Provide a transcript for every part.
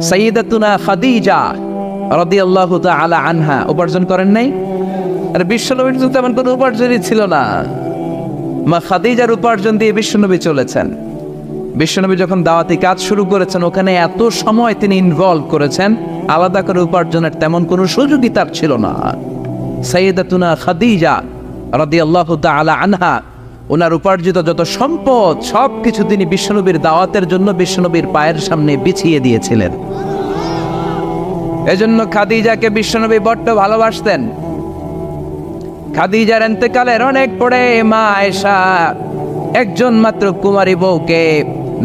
সাইয়্যিদাতুনা খাদিজা রাদিয়াল্লাহু তাআলা আনহা উপার্জন করেন নাই? আর বিশ্বনবীর তো তেমন কোনো উপার্জনই ছিল না। মা খাদিজার উপার্জন দিয়ে বিশ্বনবী চলেছেন। বিশ্বনবী যখন দাওয়াতি কাজ শুরু করেছেন, ওখানে এত সময় তিনি ইনভলভ করেছেন, আলাদা করে উপার্জনের তেমন কোনো সুযোগই তার ছিল না। সাইয়্যিদাতুনা খাদিজা রাদিয়াল্লাহু তাআলা আনহা ওনার উপার্জিত যত সম্পদ সবকিছু তিনি বিশ্বনবীর দাওয়াতের জন্য বিশ্বনবীর পায়ের সামনে বিছিয়ে দিয়েছিলেন। এজন্য খাদিজাকে বিশ্বনবী বড্ড ভালোবাসতেন। খাদিজার ইন্তেকালের অনেক পরে মা আয়েশা একজন মাত্র কুমারী বউকে,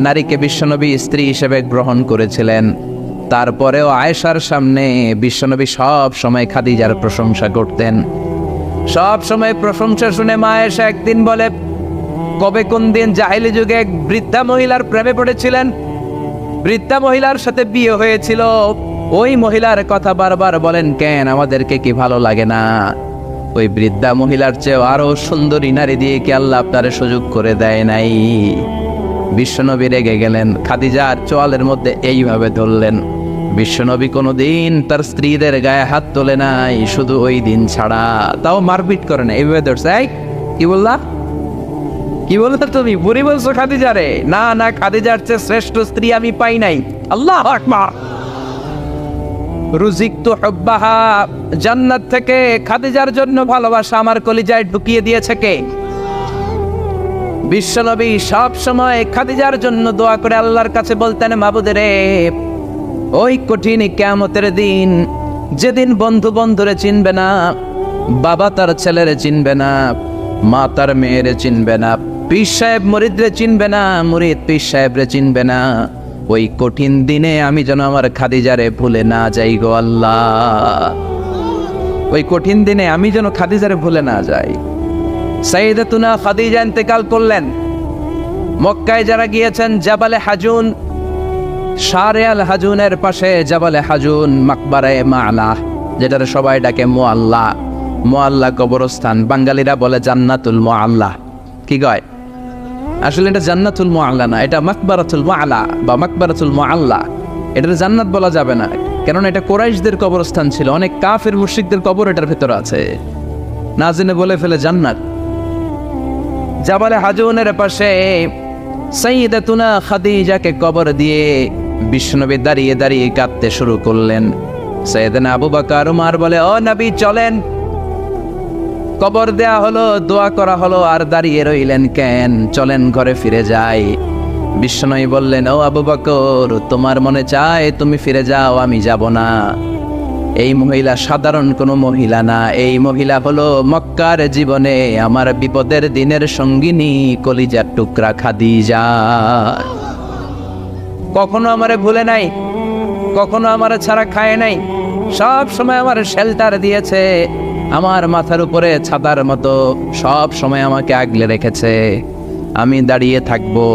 নারীকে বিশ্বনবী স্ত্রী হিসেবে গ্রহণ করেছিলেন। তারপরেও আয়েশার সামনে বিশ্বনবী সব সময় খাদিজার প্রশংসা করতেন। সব সময় প্রশংসা শুনে মা আয়েশা একদিন বলে, কবে কোন দিন জাহেলি যুগে এক বৃদ্ধা মহিলার প্রেমে পড়েছিলেন, বৃদ্ধা মহিলার সাথে বিয়ে হয়েছিল, ওই মহিলার কথা বারবার বলেন কেন, আমাদেরকে কি ভালো লাগে না? ওই বৃদ্ধা মহিলার চেয়ে আরো সুন্দরী নারী দিয়ে কি আল্লাহ আপনারে সুযোগ করে দেয় নাই? বিশ্বনবী রেগে গেলেন, খাদিজার চোয়ালের মধ্যে এইভাবে ধরলেন। বিশ্বনবী কোনোদিন তার স্ত্রীদের গায়ে হাত তোলে নাই, শুধু ওই দিন ছাড়া, তাও মারপিট করে না, এইভাবে ধরছে। কি বললা, কি বলতো তুমি? বুড়ি বলছো খাদিজারে? না না, খাদিজার চেয়ে শ্রেষ্ঠ স্ত্রী আমি পাই নাই। আল্লাহু আকবার। রুজিকতু হুব্বাহা, জান্নাত থেকে খাদিজার জন্য ভালোবাসা আমার কলিজায় ঢুকিয়ে দিয়েছে কে? বিশ্বনবী সব সময় খাদিজার জন্য দোয়া করে আল্লাহর কাছে বলতেন, মাবুদ রে, ওই কঠিন কিয়ামতের দিন, যেদিন বন্ধু বন্ধুরে চিনবে না, বাবা তার ছেলেরে চিনবে না, মা তার মেয়েরে চিনবে না, পীর সাহেব মুরিদরে চিনবে না, মুরিদ পীর সাহেবরে চিনবে না, ওই কঠিন দিনে আমি যেন আমার খাদিজারে ভুলে না যাই গো আল্লাহ। ওই কঠিন দিনে আমি যেন খাদিজারে ভুলে না যাই। সাইয়্যিদাতুনা খাদিজা ইন্তেকাল করলেন। মক্কায় যারা গিয়েছেন, জাবালে হাজুন, শারে আল হাজুনের পাশে জাবালে হাজুন মাকবারায়ে মা'লা, যেটার সবাই ডাকে মুআল্লা, মুআল্লা কবরস্থান, বাঙালিরা বলে জান্নাতুল মুআল্লা। কি কয়? আসলে এটা জান্নাতুল মুআল্লা না, এটা মাকবারাতুল মা'লা বা মাকবারাতুল মুআল্লা। এটার জান্নাত বলা যাবে না, কারণ এটা কুরাইশদের কবরস্থান ছিল, অনেক কাফির মুশরিকদের কবর এটার ভেতরে আছে, না জেনে বলে ফেলে জান্নাত। জাবালে হাজুনের পাশে সাইয়্যিদাতুনা খাদিজাকে কবর দিয়ে বিশ্বনবী দাঁড়িয়ে দাঁড়িয়ে কাঁদতে শুরু করলেন। সাইয়েদনা আবু বকর উমর বলে, ও নবী চলেন। কবর দেয়া হলো, দোয়া করা হলো, আর দাঁড়িয়ে রইলেন কেন? চলেন ঘরে ফিরে যাই। বিশ্বনবী বললেন, ও আবু বকর, তোমার মনে চায় তুমি ফিরে যাও, আমি যাব না। এই মহিলা সাধারণ কোনো মহিলা না, এই মহিলা হলো মক্কার জীবনে আমার বিপদের দিনের সঙ্গিনী, কলিজার টুকরা খাদিজা। কখনো আমারে ভুলে নাই, কখনো আমার ছাড়া খায় নাই, সব সময় আমার শেল্টার দিয়েছে, আমার মাথার উপরে ছাতার মতো সব সময় আমাকে আগলে রেখেছে। আমি দাঁড়িয়ে থাকবো,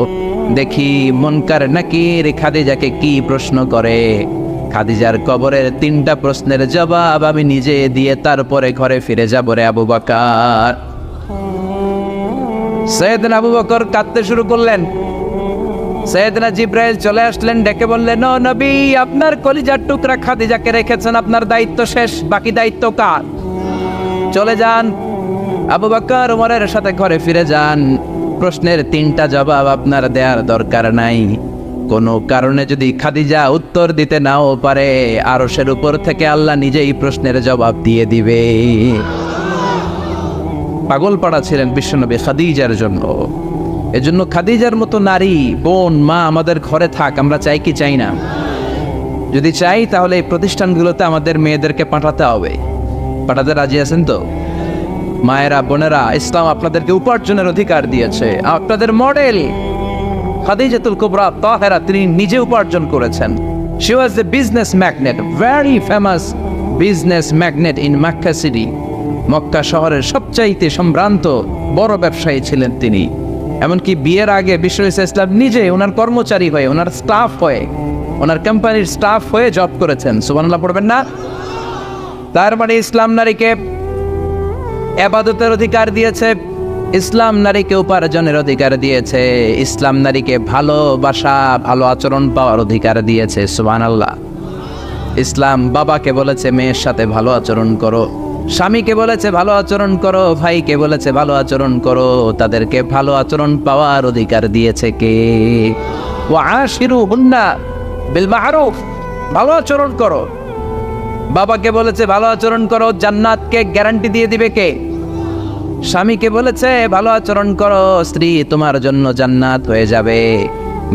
দেখি মুনকার নাকির খাদিজাকে কি প্রশ্ন করে। খাদিজার কবরের 3টা প্রশ্নের জবাব আমি নিজে দিয়ে তারপরে ঘরে ফিরে যাব রে আবু বকর। সাইয়েদনা আবু বকর কাঁদতে শুরু করলেন। সাইয়েদনা জিবরাইল চলে আসলেন, ডেকে বললেন, ও নবী, আপনার কলিজার টুকরা খাদিজাকে রেখেছেন, আপনার দায়িত্ব শেষ, বাকি দায়িত্ব কার? চলে যান, আবু বকর উমরের সাথে ঘরে ফিরে যান। প্রশ্নের 3টা জবাব আপনার দেওয়ার দরকার নাই। কোনো কারণে যদি খাদিজা উত্তর দিতে নাও পারে, আরশের উপর থেকে আল্লাহ নিজেই প্রশ্নের জবাব দিয়ে দিবে। পাগল পাড়া ছিলেন বিশ্বনবী খাদিজার জন্য। এজন্য খাদিজার মতো নারী, বোন, মা আমাদের ঘরে থাক, আমরা চাই কি চাই না? যদি চাই তাহলে এই প্রতিষ্ঠানগুলোতে আমাদের মেয়েদেরকে পাঠাতে হবে। পাঠাতে রাজি আছেন তো? মায়েরা, বোনেরা, ইসলাম আপনাদেরকে উপার্জনের অধিকার দিয়েছে। আপনাদের মডেল খাদিজাতুল কুবরা তাহেরা, তিনি নিজে উপার্জন করেছেন। She was a business magnate, very famous business magnate in Makkah city. Mecca শহরের সবচাইতে সম্ভ্রান্ত বড় ব্যবসায়ী ছিলেন তিনি। এমনকি বিয়ের আগে বিশ্ব ইসলাম নিজে ওনার কর্মচারী হয়ে, ওনার স্টাফ হয়ে, ওনার কোম্পানির স্টাফ হয়ে জব করেছেন। সুবহানাল্লাহ পড়বেন না? তার মানে ইসলাম নারীকে ইবাদতের অধিকার দিয়েছে, ইসলাম নারীকে উপার্জনের অধিকার দিয়েছে, ইসলাম নারীকে ভালোবাসা, ভালো আচরণ পাওয়ার অধিকার দিয়েছে। সুবহানাল্লাহ। ইসলাম বাবাকে বলেছে মেয়ের সাথে ভালো আচরণ করো, স্বামীকে বলেছে ভালো আচরণ করো, ভাইকে বলেছে ভালো আচরণ করো, তাদেরকে ভালো আচরণ পাওয়ার অধিকার দিয়েছে কে? ওয়াশিরুহুন্না বিল মা'রুফ, ভালো আচরণ করো। বাবাকে বলেছে ভালো আচরণ করো, জান্নাতকে গ্যারান্টি দিয়ে দিবে কে? স্বামীকে বলেছে ভালো আচরণ করো, স্ত্রী তোমার জন্য জান্নাত হয়ে যাবে।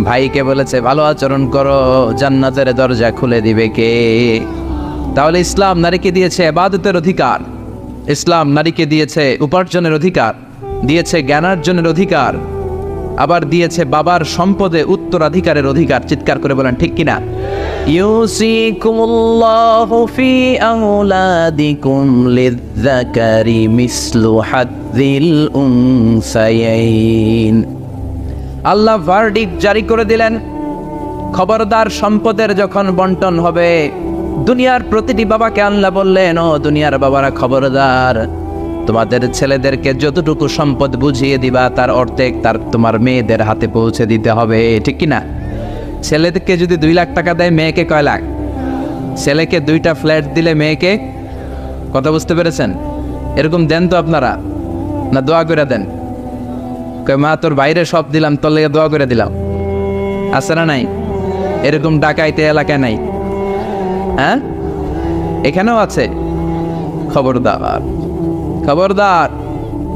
ভাইকে বলেছে ভালো আচরণ করো, জান্নাতের দরজা খুলে দিবে কে? তাহলে ইসলাম নারীকে দিয়েছে ইবাদতের অধিকার, ইসলাম নারীকে দিয়েছে উপার্জনের অধিকার, দিয়েছে জ্ঞানার্জনের অধিকার, আবার দিয়েছে বাবার সম্পদে উত্তরাধিকারের অধিকার। চিৎকার করে বলেন ঠিক কিনা? ইউসিকুমুল্লাহু ফি আওলাদিকুম লিয-যাকারি মিসলু হাযযিল উনসায়াইন। আল্লাহ ভার্ডিক্ট জারি করে দিলেন, খবরদার সম্পদের যখন বন্টন হবে, দুনিয়ার প্রতিটি বাবাকে আল্লাহ বললেন, ও দুনিয়ার বাবারা খবরদার, তোমাদের ছেলেদেরকে যতটুকু সম্পদ বুঝিয়ে দিবা তার অর্ধেক তোমার মেয়েদের হাতে পৌঁছে দিতে হবে। ঠিক কিনা? ছেলেদেরকে যদি 2 লাখ টাকা দেয়, মেয়েকে কয় লাখ? ছেলেকে 2টা ফ্ল্যাট দিলে মেয়েকে, কথা বুঝতে পেরেছেন? এরকম দেন তো আপনারা, না দোয়া করে দেন? কয় মা তোর বাইরে সব দিলাম, তোর লেগে দোয়া করে দিলাম। আছে না নাই? এরকম ডাকাইতে এলাকায় নাই? হ্যাঁ, এখানেও আছে। খবরদার, খবরদার।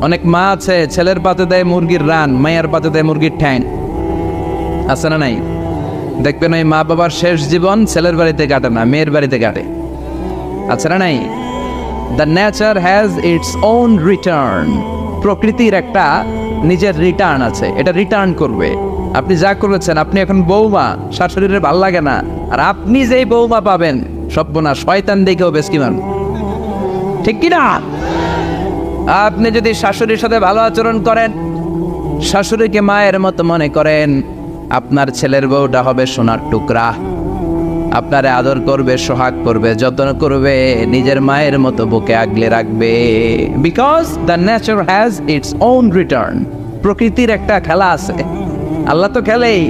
অনেক মা আছে ছেলের পাতে দেয় মুরগির রান, মায়ের পাতে দেয় মুরগির ঠ্যাং। আছে না নাই? দেখবেন ওই মা বাবার শেষ জীবন ছেলের বাড়িতে কাটে না, মেয়ের বাড়িতে কাটে। আছে না নাই? The nature has its own return. প্রকৃতির একটা নিজের রিটার্ন আছে, এটা রিটার্ন করবে। আপনি যা করেছেন, আপনি এখন বৌমা, শাশুড়ির ভাল লাগে না, আর আপনি যেই বৌমা পাবেন, সর্বনাশ, শয়তান দেখেও বেশ কি মান। ঠিক কিনা? আপনি যদি শাশুড়ির সাথে ভালো আচরণ করেন, শাশুড়িকে মায়ের মতো মনে করেন, আপনার ছেলের বউটা হবে সোনার টুকরা, আপনারে আদর করবে, সোহাগ করবে, যত্ন করবে, নিজের মায়ের মতো বুকে আগলে রাখবে। Because the nature has its own return. প্রকৃতির একটা খেলা আছে, আল্লাহ তো খেলেই,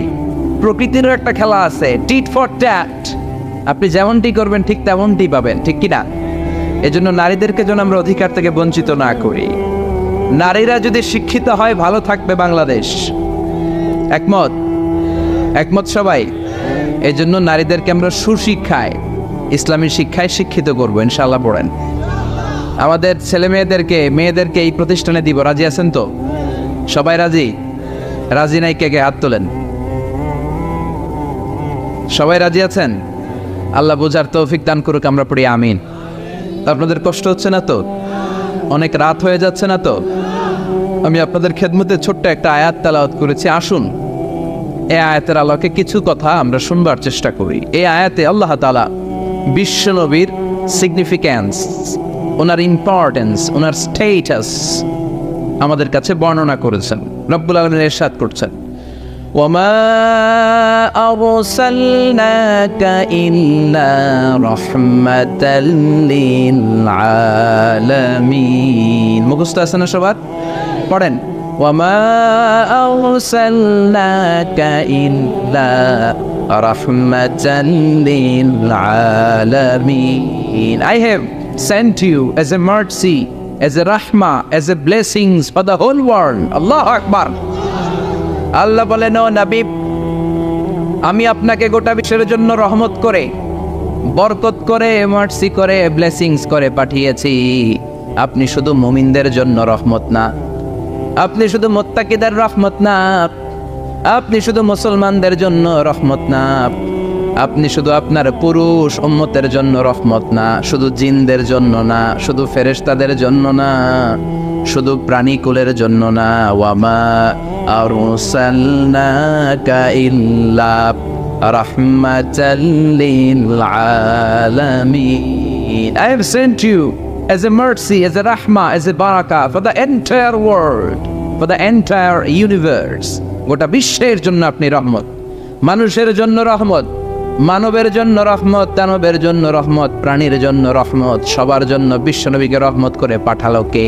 প্রকৃতিরও একটা খেলা আছে, টিট ফর ট্যাট। আপনি যেমনটি করবেন ঠিক তেমনটি পাবেন। ঠিক কিনা? এজন্য নারীদেরকে যেন আমরা অধিকার থেকে বঞ্চিত না করি। নারীরা যদি শিক্ষিত হয়, ভালো থাকবে বাংলাদেশ। একমত? একমত সবাই? এই জন্য নারীদেরকে আমরা সুশিক্ষায়, ইসলামী শিক্ষায় শিক্ষিত করবো ইনশাআল্লাহ। পড়েন, আমাদের ছেলে মেয়েদেরকে এই প্রতিষ্ঠানে দিব। রাজি আছেন তো? সবাই রাজি? রাজি নাই কে কে? হাত তোলেন। সবাই রাজি আছেন? আল্লাহ বোঝার তৌফিক দান করুক, আমরা পড়ি আমিন। আপনাদের কষ্ট হচ্ছে না তো? অনেক রাত হয়ে যাচ্ছে না তো? আমি আপনাদের খেদমতে ছোট্ট একটা আয়াত তেলাওয়াত করেছি। আসুন এই আয়াতের আলোকে কিছু কথা আমরা শুনবার চেষ্টা করি। এই আয়াতে আল্লাহ তাআলা বিশ্বনবীর সিগনিফিক্যান্স, ওনার ইম্পর্টেন্স, ওনার স্টেটাস আমাদের কাছে বর্ণনা করেছেন। রব্বুল আলামিন ইরশাদ করছেন, ওয়ামা আরসালনাকা ইল্লা রাহমাতাল লিল আলামিন। মুখস্থ আছে না সবার? পড়েন, ওয়ামা আরসালনাকা ইল্লা রাহমাতাল লিল আলামিন। I have sent you as a mercy, as a rahmah, as a blessings for the whole world. Allahu Akbar. আল্লাহ বলেন, ও নবী, আমি আপনাকে গোটা বিশ্বের জন্য রহমত করে, বরকত করে, মার্সি করে, ব্লেসিংস করে পাঠিয়েছি। আপনি শুধু মুমিনদের জন্য রহমত না, আপনি শুধু মুত্তাকিদের রহমত না, আপনি শুধু মুসলমানদের জন্য রহমত না, আপনি শুধু আপনার পুরুষ উম্মতের জন্য রহমত না, শুধু জিনদের জন্য না, শুধু ফেরেশতাদের জন্য না, শুধু প্রাণীকুলের জন্য না। ওয়ামা আরসালনাকা ইল্লা রাহমাতাল লিল আলামিন। I have sent you as a mercy, as a rahmah, as a barakah for the entire world, for the entire universe. গোটা বিশ্বের জন্য আপনি রহমত, মানুষের জন্য রহমত, মানবের জন্য রহমত, দানবের জন্য রহমত, প্রাণীর জন্য রহমত, সবার জন্য বিশ্বনবীকে রহমত করে পাঠালো কে?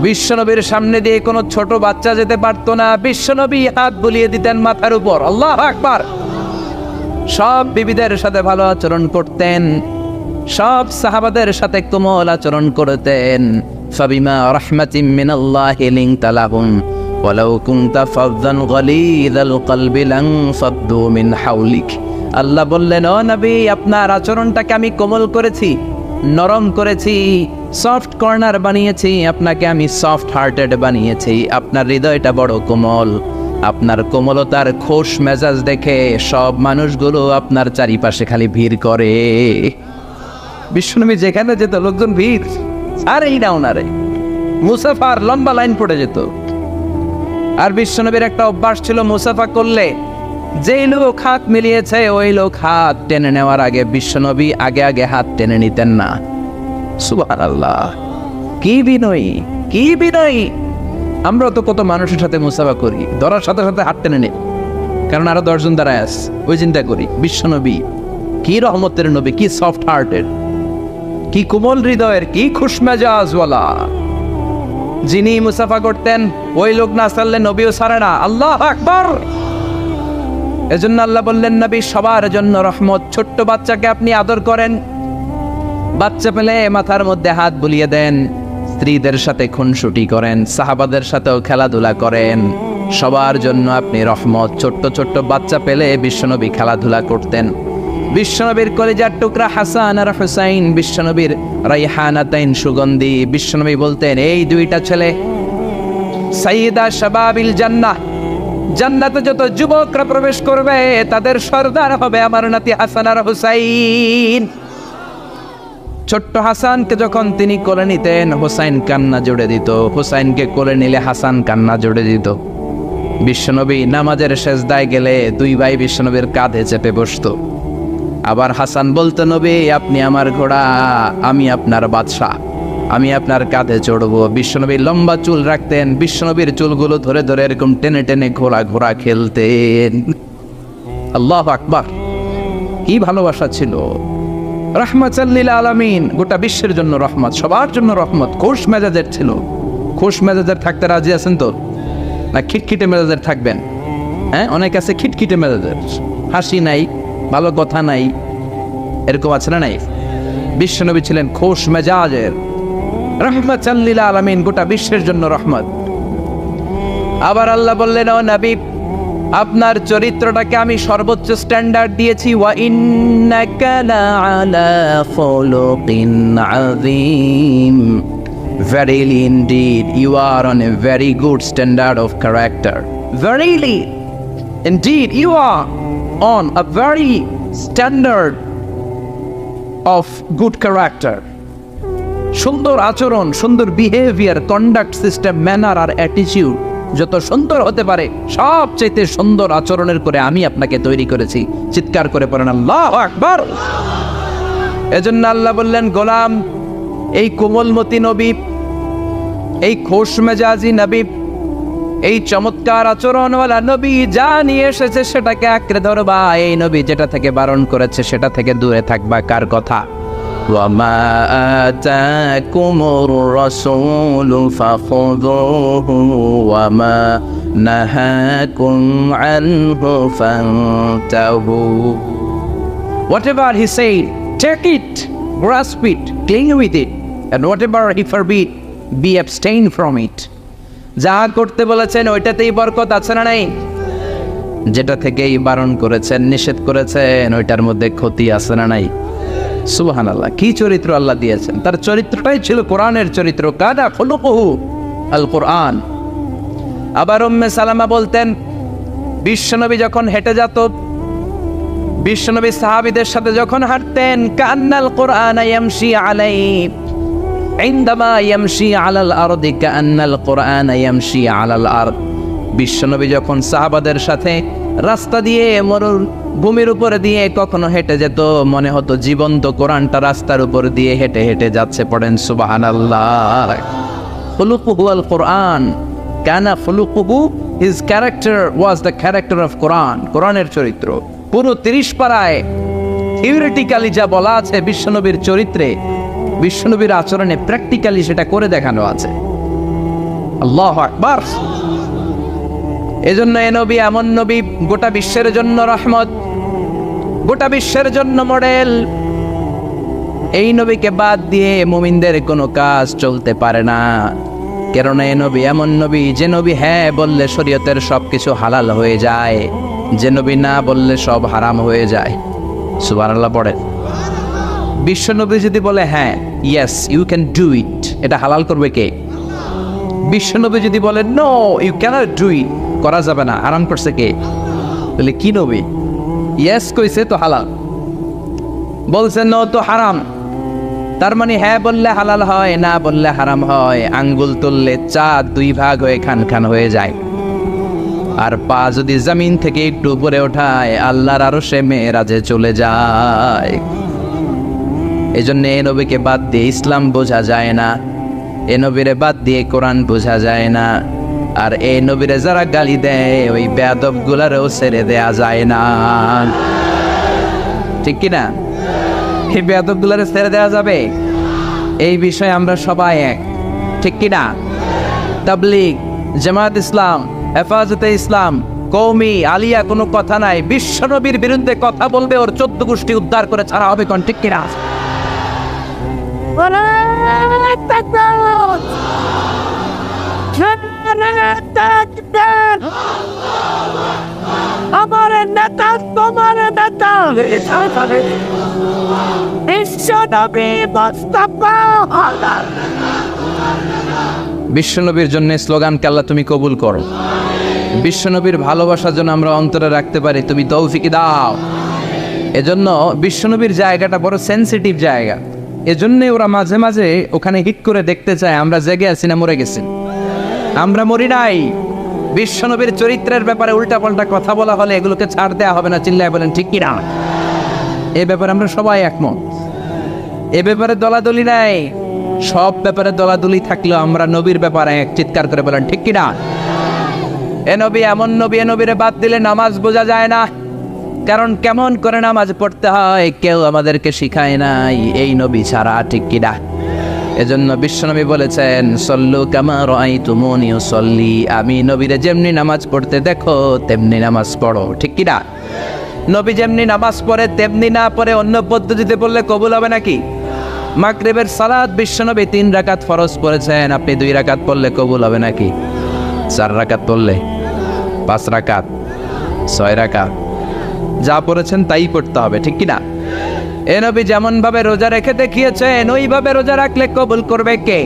বিশ্বনবীর সামনে দিয়ে কোনো ছোট বাচ্চা যেতে পারতো না, বিশ্বনবী হাত বুলিয়ে দিতেন মাথার উপর। আল্লাহু আকবার। সব বিবিদের সাথে ভালো আচরণ করতেন, সব সাহাবাদের সাথে কোমল আচরণ করতেন। ফাবিমা রাহমাতিম মিনাল্লাহি লিনতা লাহুম ওয়ালাউ কুনতা ফাযযান গালিযাল কলবি লানফাদ্দু মিন হাওলিক। আল্লাহ বললেন, ও নবী, আপনার আচরণটাকে আমি কোমল করেছি, নরম করেছি, সফট কর্নার বানিয়েছি, আপনাকে আমি সফট হার্টেড বানিয়েছি। আপনার হৃদয়টা বড় কোমল। আপনার কোমলতার খোশ মেজাজ দেখে সব মানুষগুলো আপনার চারিপাশে খালি ভিড় করে। বিশ্বনবী যেখানে যেত লোকজন ভিড়, আর এই ডাউনারে মুসাফার লম্বা লাইন পড়ে যেত। আর বিশ্বনবীর একটা অভ্যাস ছিল, মুসাফা করলে যেই লোক হাত মিলিয়েছে ওই লোক হাত টেনে নেওয়ার আগে বিশ্বনবী আগে আগে হাত টেনে নিতেন না। সুবহানাল্লাহ, কি বিনয়ী, কি বিনয়ী! আমরা তো কত মানুষের সাথে মুসাফা করি, ধরার সাথে সাথে হাত টেনে নেই, কারণ আরো 10 জন দাঁড়ায় আছে, ওই চিন্তা করি। বিশ্বনবী কি রহমতের নবী, কি সফট হার্টের, কি কোমল হৃদয়ের, কি খুশমেজাজওয়ালা। যিনি মুসাফা করতেন ওই লোক না ছাড়লে নবীও ছাড়ে না। আল্লাহু আকবার। এজন্য আল্লাহ বললেন, নবী সবার জন্য রহমত। ছোট্ট বাচ্চাকে আপনি আদর করেন, বাচ্চা পেলে মাথার মধ্যে হাত বুলিয়ে দেন, স্ত্রীদের সাথে খুনসুটি করেন, সাহাবাদের সাথেও খেলাধুলা করেন। সবার জন্য আপনি রহমত। ছোট্ট ছোট্ট বাচ্চা পেলে বিশ্বনবী খেলাধুলা করতেন। বিশ্বনবীর কলিজার টুকরা হাসান আর হুসাইন, বিশ্বনবীর রাইহানাতাইন সুগন্ধি। বিশ্বনবী বলতেন, এই দুইটা ছেলে সাইয়্যিদা শাবাবিল জান্নাহ, জান্নাতে যত যুবকরা প্রবেশ করবে তাদের সর্দার হবে আমার নাতি হাসান আর হুসাইন। ছোট্ট হাসানকে যখন তিনি কোলে নিতেন, হুসাইন কান্না জুড়ে দিত। হুসাইনকে কোলে নিলে হাসান কান্না জুড়ে দিত। বিশ্বনবী নামাজের সেজদায় গেলে দুই ভাই বিশ্বনবীর কাঁধে চেপে বসতো। আবার হাসান বলতো, নবী আপনি আমার ঘোড়া, আমি আপনার বাদশাহ, আমি আপনার কাঁধে চড়বো। বিশ্বনবী লম্বা চুল রাখতেন, বিশ্বনবীর চুলগুলো ধরে ধরে এরকম টেনে টেনে ঘোড়া ঘোড়া খেলতেন। আল্লাহু আকবার, কি ভালোবাসা ছিল! রাহমাতাল লিল আলামিন, গোটা বিশ্বের জন্য রহমত, সবার জন্য রহমত। খোশ মেজাজের ছিল। খোশ মেজাজের থাকতে রাজি আছেন তো, না খিটখিটে মেজাজের থাকবেন? হ্যাঁ, অনেক আছে খিটখিটে মেজাজের, হাসি নাই, ভালো কথা নাই, এরকম আছে না নাই? বিশ্বনবী ছিলেন খোশ মেজাজের, রাহমাতাল লিল আলামিন, গোটা বিশ্বের জন্য রহমত। আবার আল্লাহ বললেন, ও নবী আপনার চরিত্রটাকে আমি সর্বোচ্চ স্ট্যান্ডার্ড দিয়েছি। ওয়া ইন্নাকা লাআলা খুলুকিন আযীম, verily indeed you are on a very good standard of character. Verily indeed you are on a very standard of good character. সুন্দর আচরণ, সুন্দর বিহেভিয়ার, কন্ডাক্ট সিস্টেম, ম্যানার আর অ্যাটিটিউড যত সুন্দর হতে পারে সবচাইতে সুন্দর আচরণের করে আমি আপনাকে তৈরি করেছি। চিৎকার করে পড়েন আল্লাহু আকবার। এজন্য আল্লাহ বললেন, গোলাম এই কোমলমতি নবী, এই খোশ মেজাজি নবী, এই চমৎকার আচরণওয়ালা নবী যা নিয়ে এসেছে সেটাকে আঁকড়ে ধরবা। এই নবী যেটা থেকে বারণ করেছে সেটা থেকে দূরে থাকবা। কার কথা? وَمَا آتَاكُمُ الرَّسُولُ فَخُذُوهُ وَمَا نَهَاكُمْ عَنْهُ فَانْتَهُوا. Whatever he said, take it, grasp it, cling with it, and whatever he forbid, be abstain from it. যা করতে বলেছেন ওইটাতেই বরকত আছে না নাই? যেটা থেকেই বারণ করেছেন, নিষেধ করেছেন, ওইটার মধ্যে ক্ষতি আছে না নাই? সুবহানাল্লাহ, কি চরিত্র আল্লাহ দিয়েছেন! তার চরিত্রটাই ছিল কোরআনের চরিত্র। কাদা খুলুকুহু আল কোরআন। আবার উম্মে সালামা বলতেন, বিশ্বনবী যখন হেঁটে যেত, বিশ্বনবী সাহাবীদের সাথে যখন হাঁটতেন, কান্নাল কোরআন ইয়ামশি আলাইহি ইনদামা ইয়ামশি আলাল আরদি কান্নাল কোরআন ইয়ামশি আলাল আরদ। বিশ্বনবী যখন সাহাবাদের সাথে রাস্তা দিয়ে, মরুভূমির উপরে দিয়ে কখনো হেঁটে যেত, মনে হতো জীবন্ত কোরআনটা রাস্তার উপর দিয়ে হেঁটে হেঁটে যাচ্ছে। পড়েন সুবহানাল্লাহ। খুলুকুহু আল কোরআন, কানা খুলুকুহু, his character was the character of Quran. কোরআনের চরিত্র পুরো 30 পারায় থিওরিটিক্যালি যা বলা আছে বিশ্বনবীর চরিত্রে, বিশ্বনবীর আচরণে প্র্যাকটিক্যালি সেটা করে দেখানো আছে। আল্লাহু আকবার। এজন্য এ নবী এমন নবী, গোটা বিশ্বের জন্য রহমত, গোটা বিশ্বের জন্য মডেল। এই নবীকে বাদ দিয়ে মুমিনদের কোনো কাজ চলতে পারে না। কেননা এ নবী এমন নবী, যে নবী হ্যাঁ বললে শরীয়তের সবকিছু হালাল হয়ে যায়, যে নবী না বললে সব হারাম হয়ে যায়। সুবহানাল্লাহ পড়েন। বিশ্ব নবী যদি বলে হ্যাঁ, yes you can do it, এটা হালাল করবে কে? বিশ্ব নবী যদি বলে no you can't do it, করা যাবে না, হারাম করছে কে? বলে কি নবী? ইয়েস কইছে তো হালাল, বলছে নো তো হারাম। তার মানে হ্যাঁ বললে হালাল হয়, না বললে হারাম হয়। আঙ্গুল তুললে চাঁদ দুই ভাগ হয়ে খান খান হয়ে যায়, আর পা যদি জমিন থেকে একটু উপরে ওঠায় আল্লাহর আরশে মেরাজে চলে যায়। এই জন্য এ নবীকে বাদ দিয়ে ইসলাম বোঝা যায় না, এ নবীরে বাদ দিয়ে কোরআন বোঝা যায় না। আর এই নবীরে যারা গালি দেয় ওই বেয়াদব গুলারও ছেড়ে দেয়া যায় না, ঠিক কিনা? এই বেয়াদব গুলারে ছেড়ে দেওয়া যাবে? এই বিষয়ে আমরা সবাই এক, ঠিক কিনা? তাবলীগ, জামাত ইসলাম, হেফাজতে ইসলাম, কওমি, আলিয়া কোনো কথা নাই। বিশ্ব নবীর বিরুদ্ধে কথা বলবে ওর 14 গোষ্ঠী উদ্ধার করে ছাড়া হবে, কোন ঠিক কিনা? আমার নেতা তোমার নেতা বিশ্বনবীর জন্য স্লোগানকে আল্লাহ তুমি কবুল করো। বিশ্বনবীর ভালোবাসার জন্য আমরা অন্তরে রাখতে পারি, তুমি তৌফিক দাও। এজন্য বিশ্বনবীর জায়গাটা বড় সেনসিটিভ জায়গা। এজন্যই ওরা মাঝে মাঝে ওখানে হিট করে দেখতে চায় আমরা জেগে আছি না মরে গেছি। আমরা মরি নাই। বিশ্বনবীর চরিত্রের ব্যাপারে উল্টাপাল্টা কথা বলা হলে এগুলোকে ছাড় দেওয়া হবে না, চিল্লায় বলেন ঠিক কিনা? এ ব্যাপারে আমরা সবাই একমত। এ ব্যাপারে দলাদলি নাই। সব ব্যাপারে দলাদলি থাকলেও আমরা নবীর ব্যাপারে এক, চিৎকার করে বলেন ঠিক কিনা? এ নবী এমন নবী, এ নবীরে বাদ দিলে নামাজ বোঝা যায় না। কারণ কেমন করে নামাজ পড়তে হয় কেউ আমাদেরকে শিখায় নাই এই নবী ছাড়া, ঠিক কিনা? এজন্য বিশ্বনবী বলেছেন সল্লু কামা রাআইতুমুনি উসাল্লি, আমি নবীরে যেমনি নামাজ পড়তে দেখো তেমনি নামাজ পড়ো, ঠিক কিনা? নবী যেমনি নামাজ পড়ে তেমনি না পড়ে অন্য পদ্ধতিতে পড়লে কবুল হবে নাকি? মাগরিবের সালাত বিশ্বনবী 3 রাকাত ফরজ পড়েছেন, আপনি 2 রাকাত পড়লে কবুল হবে নাকি? 4 রাকাত পড়লে, 5 রাকাত, 6 রাকাত, যা পড়েছেন তাই পড়তে হবে, ঠিক কিনা? এ নবী যেমন ভাবে রোজা রেখে দেখিয়েছেন ওইভাবে রোজা রাখলে কবুল করবে কে?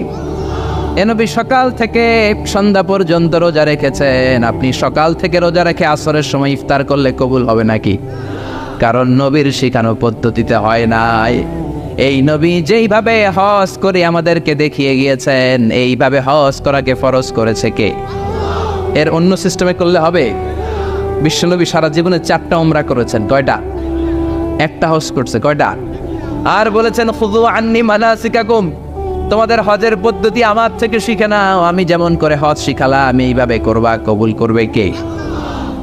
এ নবী সকাল থেকে সন্ধ্যা পর্যন্ত রোজা রেখেছেন, আপনি সকাল থেকে রোজা রেখে আসরের সময় ইফতার করলে কবুল হবে নাকি? কারণ নবীর শিখানো পদ্ধতিতে হয় নাই। এই নবী যেইভাবে হজ করে আমাদেরকে দেখিয়ে গিয়েছেন এইভাবে হজ করাকে ফরজ করেছে কে? এর অন্য সিস্টেমে করলে হবে? বিশ্বনবী সারা জীবনে 4টা উমরা করেছেন, কয়টা? একটা হজ করছে, কয়টা? আর বলেছেন খুযু আন্নী মানাসিকাকুম, তোমাদের হজের পদ্ধতি আমার থেকে শিখে নাও, আমি যেমন করে হজ শিখালাম আমি এইভাবে করবা, কবুল করবে কে?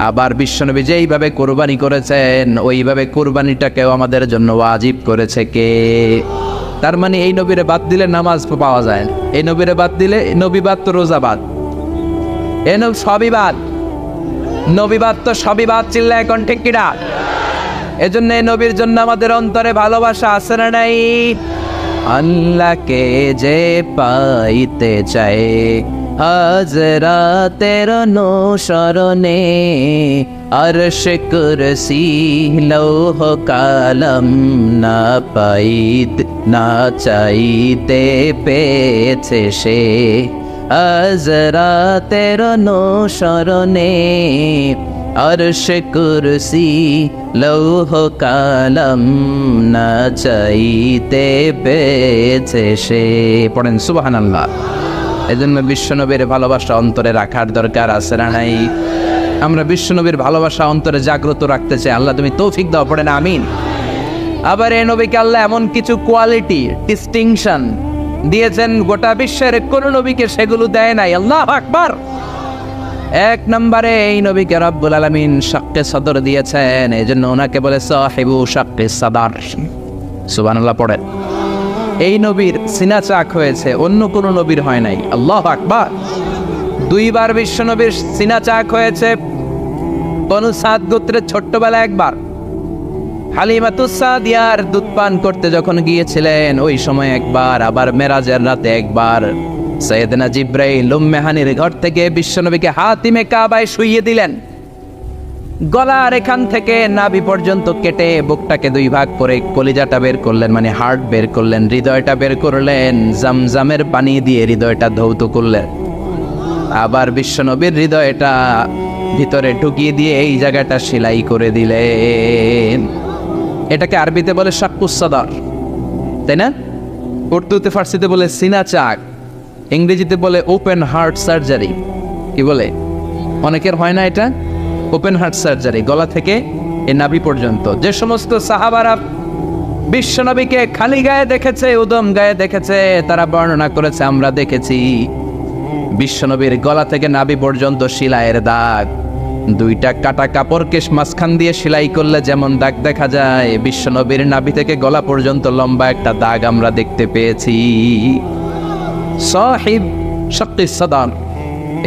আবার বিশ্বনবী যেইভাবে কোরবানি করেছেন ওইভাবে কোরবানিটাকেও আমাদের জন্য ওয়াজিব করেছে কে? তার মানে এই নবীরে বাদ দিলে নামাজ পাওয়া যায় না, এই নবীরে বাদ দিলে, নবী বাদ তো রোজা বাদ, এ সবই বাদ, নবী বাদ তো সবই বাদ, চিল্লায় এখন ঠিক কিনা? এজন্য এই নবীর জন্য আমাদের অন্তরে ভালোবাসা আছে না নাই? আল্লাহকে যে পাইতে চায় হাজরাতের অনুসরণে, আরশ কুরসি লৌহ কালাম না পাইত না চাইতে পেয়েছে সে, হাজরাতের অনুসরণে আরশ কুরসি লৌহ কালাম না চাইতে পেয়েছে সে। পড়েন সুবহানাল্লাহ। এজন্য বিশ্বনবীর ভালোবাসা অন্তরে রাখার দরকার আছে না নাই? আমরা বিশ্বনবীর ভালোবাসা অন্তরে জাগ্রত রাখতে চাই, আল্লাহ তুমি তৌফিক দাও, পড়েন আমিন। আবার এই নবীকে আল্লাহ এমন কিছু কোয়ালিটি, ডিস্টিংশন দিয়েছেন গোটা বিশ্বের কোন নবীকে সেগুলো দেয় নাই। আল্লাহু আকবার। 1 নম্বরে এই নবীকে রব্বুল আলামিন শাক্কে সদর দিয়েছেন, এজন্য ওনাকে বলে সাহিবু শাক্কে সদর। সুবহানাল্লাহ পড়েন। এই নবীর সিনা চাক হয়েছে, অন্য কোন নবীর হয় নাই। আল্লাহু আকবার। দুইবার বিশ্বনবীর সিনা চাক হয়েছে। বনু সাদ গোত্রের ছোট্টবেলা একবার, হালিমাতুস সাদিয়ার দুধ পান করতে যখন গিয়েছিলেন ওই সময় একবার, আবার মেরাজের রাতে একবার। সাইয়েদনা জিব্রাইল উম্মে হানির ঘর থেকে বিশ্বনবীকে হাতিমে কাবায় শুইয়ে দিলেন। গলার এখান থেকে নাভি পর্যন্ত কেটে বুকটাকে দুই ভাগ করে কলিজাটা বের করলেন, মানে হার্ট বের করলেন, হৃদয়টা বের করলেন, জামজামের পানি দিয়ে হৃদয়টা ধৌত করলেন। আবার বিশ্বনবীর হৃদয়টা ভিতরে ঢুকিয়ে দিয়ে এই জায়গাটা সেলাই করে দিলেন। এটাকে আরবিতে বলে শাক্কুস সাদর, তাই না? উর্দুতে ফার্সিতে বলে সিনা চাক, ইংরেজিতে বলে ওপেন হার্ট সার্জারি। কি বলে? অনেকের হয় না এটা, ওপেন হার্ট সার্জারি, গলা থেকে এ নাভি পর্যন্ত। যে সমস্ত সাহাবারা বিশ্বনবীকে খালি গায়ে দেখেছে, উদম গায়ে দেখেছে, তারা বর্ণনা করেছে আমরা দেখেছি বিশ্বনবীর গলা থেকে নাভি পর্যন্ত সেলাইয়ের দাগ। দুইটা কাটা কাপড়কে মাঝখান দিয়ে সেলাই করলে যেমন দাগ দেখা যায়, বিশ্বনবীর নাভি থেকে গলা পর্যন্ত লম্বা একটা দাগ আমরা দেখতে পেয়েছি। সাহিব শাক্কিস সাদর,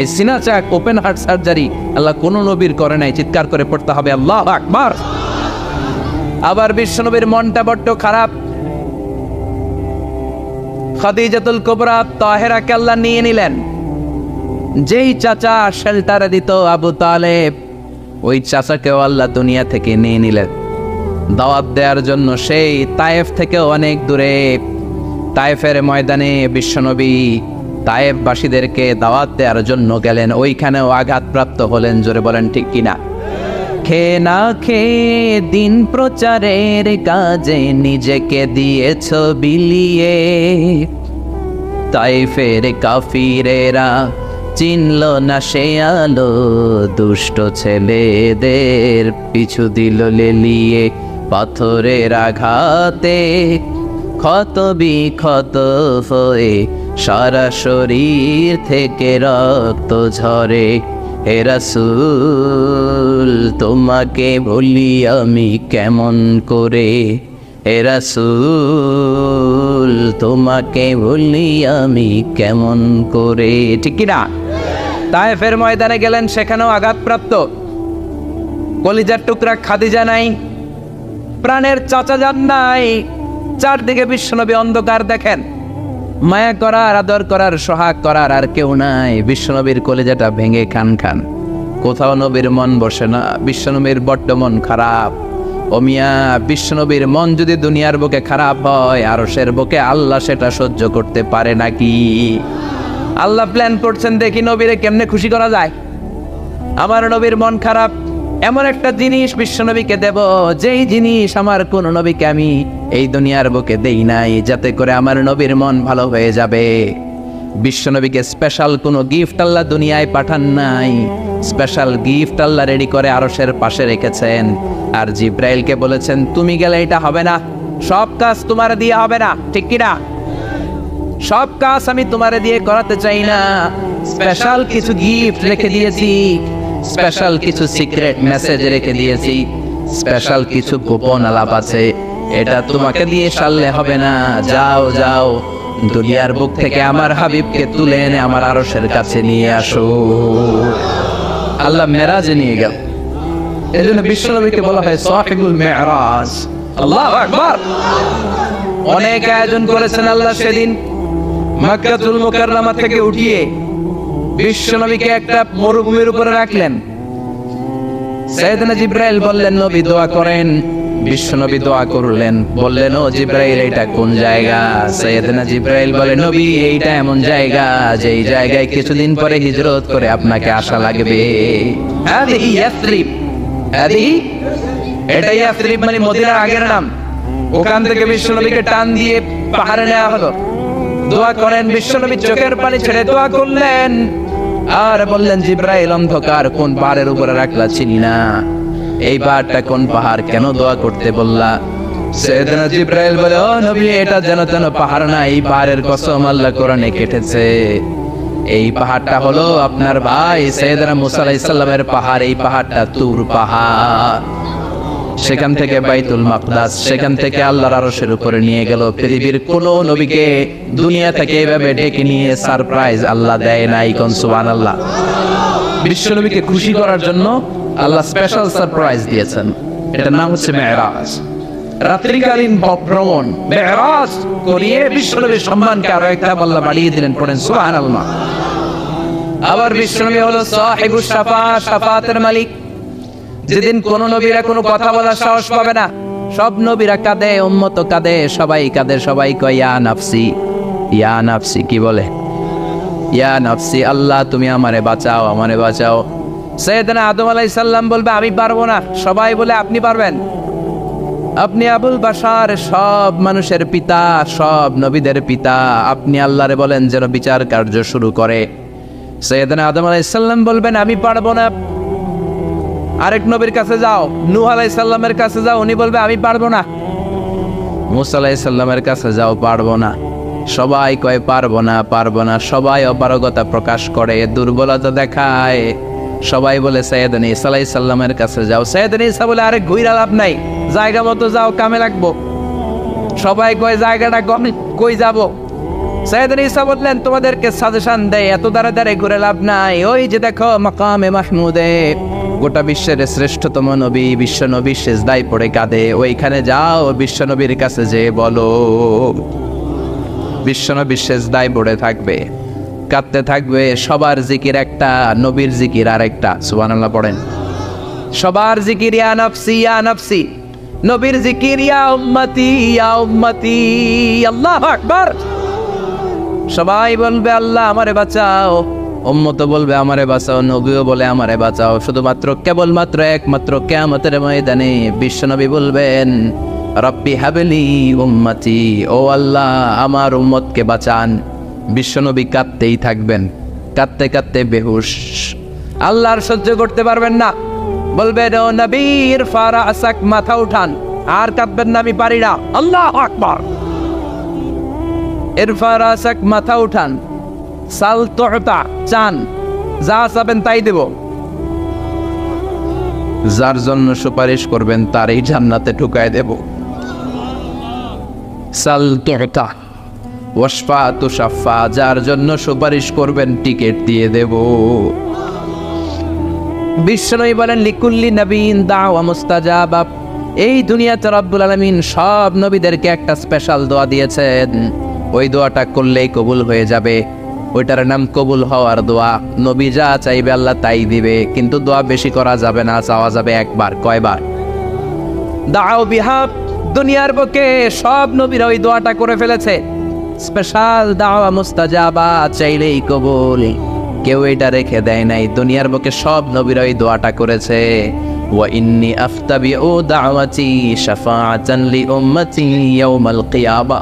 এই সিনা চাক ওপেন হার্ট সার্জারি আল্লাহ কোন নবীর করে নাই। চিৎকার করে পড়তে হবে আল্লাহু আকবার। আবার বিশ্বনবীর মনটা বড্ড খারাপ। খাদিজাতুল কুবরা তাহেরাকে আল্লাহ নিয়ে নিলেন। যেই চাচা শেল্টার দিত আবু তালেব, ওই চাচাকেও আল্লাহ দুনিয়া থেকে নিয়ে নিলেন দাওয়াত দেওয়ার জন্য। সেই তায়েফ থেকে অনেক দূরে তায়েফের ময়দানে বিশ্বনবী তায়েফবাসীদেরকে দাওয়াত দেওয়ার জন্য গেলেন। ওইখানেও আঘাতপ্রাপ্ত হলেন। জোরে বলেন ঠিক কিনা? খেয়ে না খেয়ে দিন প্রচারের কাজে নিজেকে দিয়েছ বিলিয়ে, তায়েফের কাফিরেরা চিনল না সে আলো, দুষ্ট ছেলেদের পিছু দিল লেলিয়ে। পাথরের আঘাতে ক্ষত বিক্ষত হয়ে সারা শরীর থেকে রক্ত ঝরে। হে রাসূল তোমাকে ভুলি আমি কেমন করে, হে রাসূল তোমাকে ভুলি আমি কেমন করে। ঠিক কিনা? তায়েফের ময়দানে গেলেন, সেখানেও আঘাতপ্রাপ্ত। কলিজার টুকরা খাদিজা নাই, প্রাণের চাচা যান নাই। চারদিকে বিশ্বনবী অন্ধকার দেখেন, মায়া করার, আদর করার, সোহাগ করার আর কেউ নাই। বিশ্বনবীর কলিজাটা ভেঙে খান খান, কোথাও নবীর মন বসে না। বিশ্বনবীর বড্ড মন খারাপ। ও মিয়া, বিশ্বনবীর মন যদি দুনিয়ার বুকে খারাপ হয়, আরশের বুকে আল্লাহ সেটা সহ্য করতে পারে নাকি? আল্লাহ প্ল্যান করছেন, দেখি নবীরে কেমনে খুশি করা যায়। আমার নবীর মন খারাপ, এমন একটা জিনিস বিশ্বনবীকে দেব, যেই জিনিস আমার কোন নবীকে আমি এই দুনিয়ার বুকে দেই নাই, যাতে করে আমার নবীর মন ভালো হয়ে যাবে। বিশ্বনবীকে স্পেশাল কোনো গিফট আল্লাহ দুনিয়ায় পাঠান নাই, স্পেশাল গিফট আল্লাহ রেডি করে আরশের পাশে রেখেছেন। আর জিব্রাইলকে বলেছেন, তুমি গেলে এটা হবে না, সব কাজ তোমার দিয়ে হবে না। ঠিক কিনা? সব কাজ আমি তোমার দিয়ে করাতে চাই না। স্পেশাল কিছু গিফট রেখে দিয়েছি, স্পেশাল কিছু সিক্রেট মেসেজ রেখে দিয়েছি, স্পেশাল কিছু গোপন আলাপ আছে, এটা তোমাকে দিয়ে সারলে হবে না। যাও যাও, দুনিয়ার বুক থেকে আমার হাবিবকে তুলে এনে আমার আরশের কাছে নিয়ে আসো। আল্লাহ মেরাজে নিয়ে গেল। এজন্য বিশ্বনবীকে বলা হয় সাহিবুল মেরাজ। আল্লাহু আকবার। অনেক আয়োজন করেছেন আল্লাহ সেদিন। মক্কাতুল মুকাররমা থেকে উঠিয়ে বিশ্বনবীকে একটা মরুভূমির উপরে রাখলেন। সাইয়েদনা জিব্রাইল বললেন, নবী দোয়া করেন। বিশ্বনবী দোয়া করলেন, বললেন, ও জিব্রাইল এটা কোন জায়গা? সাইয়েদনা জিব্রাইল বলে, নবী এইটা এমন জায়গা যেই জায়গায় কিছুদিন পরে হিজরত করে আপনাকে আসা লাগবে। হাদিহি ইয়াসরিব, হাদিহি এটা ইয়াসরিব মানে মদিনার আগের নাম। ওখান থেকে বিশ্বনবীকে টান দিয়ে পাহাড়ে নেওয়া হলো। দোয়া করেন, বিশ্বনবী চোখের পানি ছেড়ে দোয়া করলেন আর বললেন, জিব্রাইল অন্ধকার কোন পাহাড়ের উপরে রাখলা চিনি না, এই পাহাড়টা কোন পাহাড়, কেন দোয়া করতে বললা? সাইয়েদনা জিব্রাইল বলে, ও নবী এটা যেন তেন পাহাড় না, এই পাহাড়ের কসম আল্লাহ কোরআনে কেটেছে। এই পাহাড়টা হলো আপনার ভাই সাইয়েদনা মুসা আলাইহিস সালামের পাহাড়। এই পাহাড়টা তুর পাহাড়। সেখান থেকে বাইতুল মাকদাস, সেখান থেকে আল্লাহর আরশের উপরে নিয়ে গেল। পৃথিবীর কোন নবীকে দুনিয়া থেকে এভাবে ডেকে নিয়ে সারপ্রাইজ আল্লাহ দেয় নাই। কোন সুবহানাল্লাহ। বিশ্ব নবীকে খুশি করার জন্য আল্লাহ স্পেশাল সারপ্রাইজ দিয়েছেন। এটার নাম হচ্ছে মেরাজ, রাত্রিকালীন ভ্রমণ। মেরাজ করিয়ে বিশ্ব নবীর সম্মানকে আরো একটা আল্লাহ বাড়িয়ে দিলেন। পড়েন সুবহানাল্লাহ। আবার বিশ্ব নবী হলো সাহিবুশ শাফাআত, শাফাআতের মালিক। যেদিন কোন নবীরা কোনো কথা বলার সাহস পাবে না, সব নবীরা কাঁদে, উম্মত কাঁদে, সবাই কাঁদে, সবাই কয় ইয়া নাফসি, ইয়া নাফসি। কি বলে? ইয়া নাফসি, আল্লাহ তুমি আমারে বাঁচাও, আমারে বাঁচাও। সাইয়েদনা আদম আলাইহিস সালাম বলবে আমি পারবো না, সবাই বলে আপনি পারবেন। আপনি আবুল বাশার, সব মানুষের পিতা, সব নবীদের পিতা, আপনি আল্লাহরে বলেন যেন বিচার কার্য শুরু করে। সাইয়েদনা আদম আলাইহিস সালাম বলবেন আমি পারবো না। আরেক নবীর কাছে যাও, নূহ আলাইহিস সালামের কাছে যাও, উনি বলবে আমি পারবো না। মুসা আলাইহিস সালামের কাছে যাও, পারবো না। সবাই কয় পারবো না, পারবো না। সবাই অপারগতা প্রকাশ করে, দুর্বলতা দেখায়। সবাই বলে সাইয়েদনা ঈসা আলাইহিস সালামের কাছে যাও। সাইয়েদনা ঈসা বলে আরে ঘুইরা লাভ নাই, জায়গা মতো যাও, কামে লাগবো। সবাই কয় জায়গাটা কই যাব? সাইয়েদনা ঈসা বললেন তোমাদেরকে সাজেশন দেয়, এত দাঁড়াদাঁড়ি ঘুরে লাভ নাই। ওই যে দেখো মাকামে মাহমুদে, গোটা বিশ্বের শ্রেষ্ঠতম নবী, বিশ্ব নবী সেজদায় পড়ে কাঁদে, ওইখানে যাও, বিশ্ব নবীর কাছে যে বলো। বিশ্ব নবী সেজদায় পড়ে থাকবে, কাঁদতে থাকবে। সবার জিকির একটা, নবীর জিকির আরেকটা। সুবহানাল্লাহ পড়েন। সবার জিকির ইয়া নাফসি, ইয়া নাফসি। নবীর জিকির ইয়া উম্মতি, ইয়া উম্মতি। আল্লাহু আকবার। সবাই বলবে আল্লাহ আমারে বাঁচাও, উম্মত বলবে আমারে বাঁচাও, নবীও বলে আমারে বাঁচাও। শুধুমাত্র কেবলমাত্র একমাত্র কিয়ামতের ময়দানে বিশ্বনবী বলবেন রব্বি হাবলি উম্মতি, ও আল্লাহ আমার উম্মতকে বাঁচান। বিশ্বনবী কাঁদতেই থাকবেন, কাঁদতে কাঁদতে বেহুশ। আল্লাহর সহ্য করতে পারবেন না, বলবেন ও নবীর ফারা আসাক, মাথা উঠান। আর কাঁদবেন না, আমি পারি না। আল্লাহু আকবার। ইরফা রাসাক, মাথা উঠান। সাল তুতা, চান, যা চাবেন তাই দেব। যার জন্য সুপারিশ করবেন তারই জান্নাতে ঢুকায় দেব। সাল তুতা ওয়াশফা তুশাফা, যার জন্য সুপারিশ করবেন টিকিট দিয়ে দেব। বিশ্বনবী বলেন লিকুল্লি নবীন দাওয়া মুস্তাজাবা। এই দুনিয়াতে রব্বুল আলামিন সব নবীদেরকে একটা স্পেশাল দোয়া দিয়েছেন, ওই দোয়াটা করলেই কবুল হয়ে যাবে। ওইটার নাম কবুল হওয়ার দোয়া। নবী যা চাইবে আল্লাহ তাই দিবে, কিন্তু দোয়া বেশি করা যাবে না, চাওয়া যাবে একবার। কয়বার? দাও বিহা। দুনিয়ার বুকে সব নবীরা ওই দোয়াটা করে ফেলেছে, স্পেশাল দাওয়া মুস্তাজাবা, চাইলেই কবুল। কেউ এটা রেখে দেয় নাই, দুনিয়ার বুকে সব নবীরা ওই দোয়াটা করেছে। ওয়া ইন্নী আফতাবিউ দাওয়াতি শাফাআতান লি উম্মতি ইয়াউমাল কিয়ামা।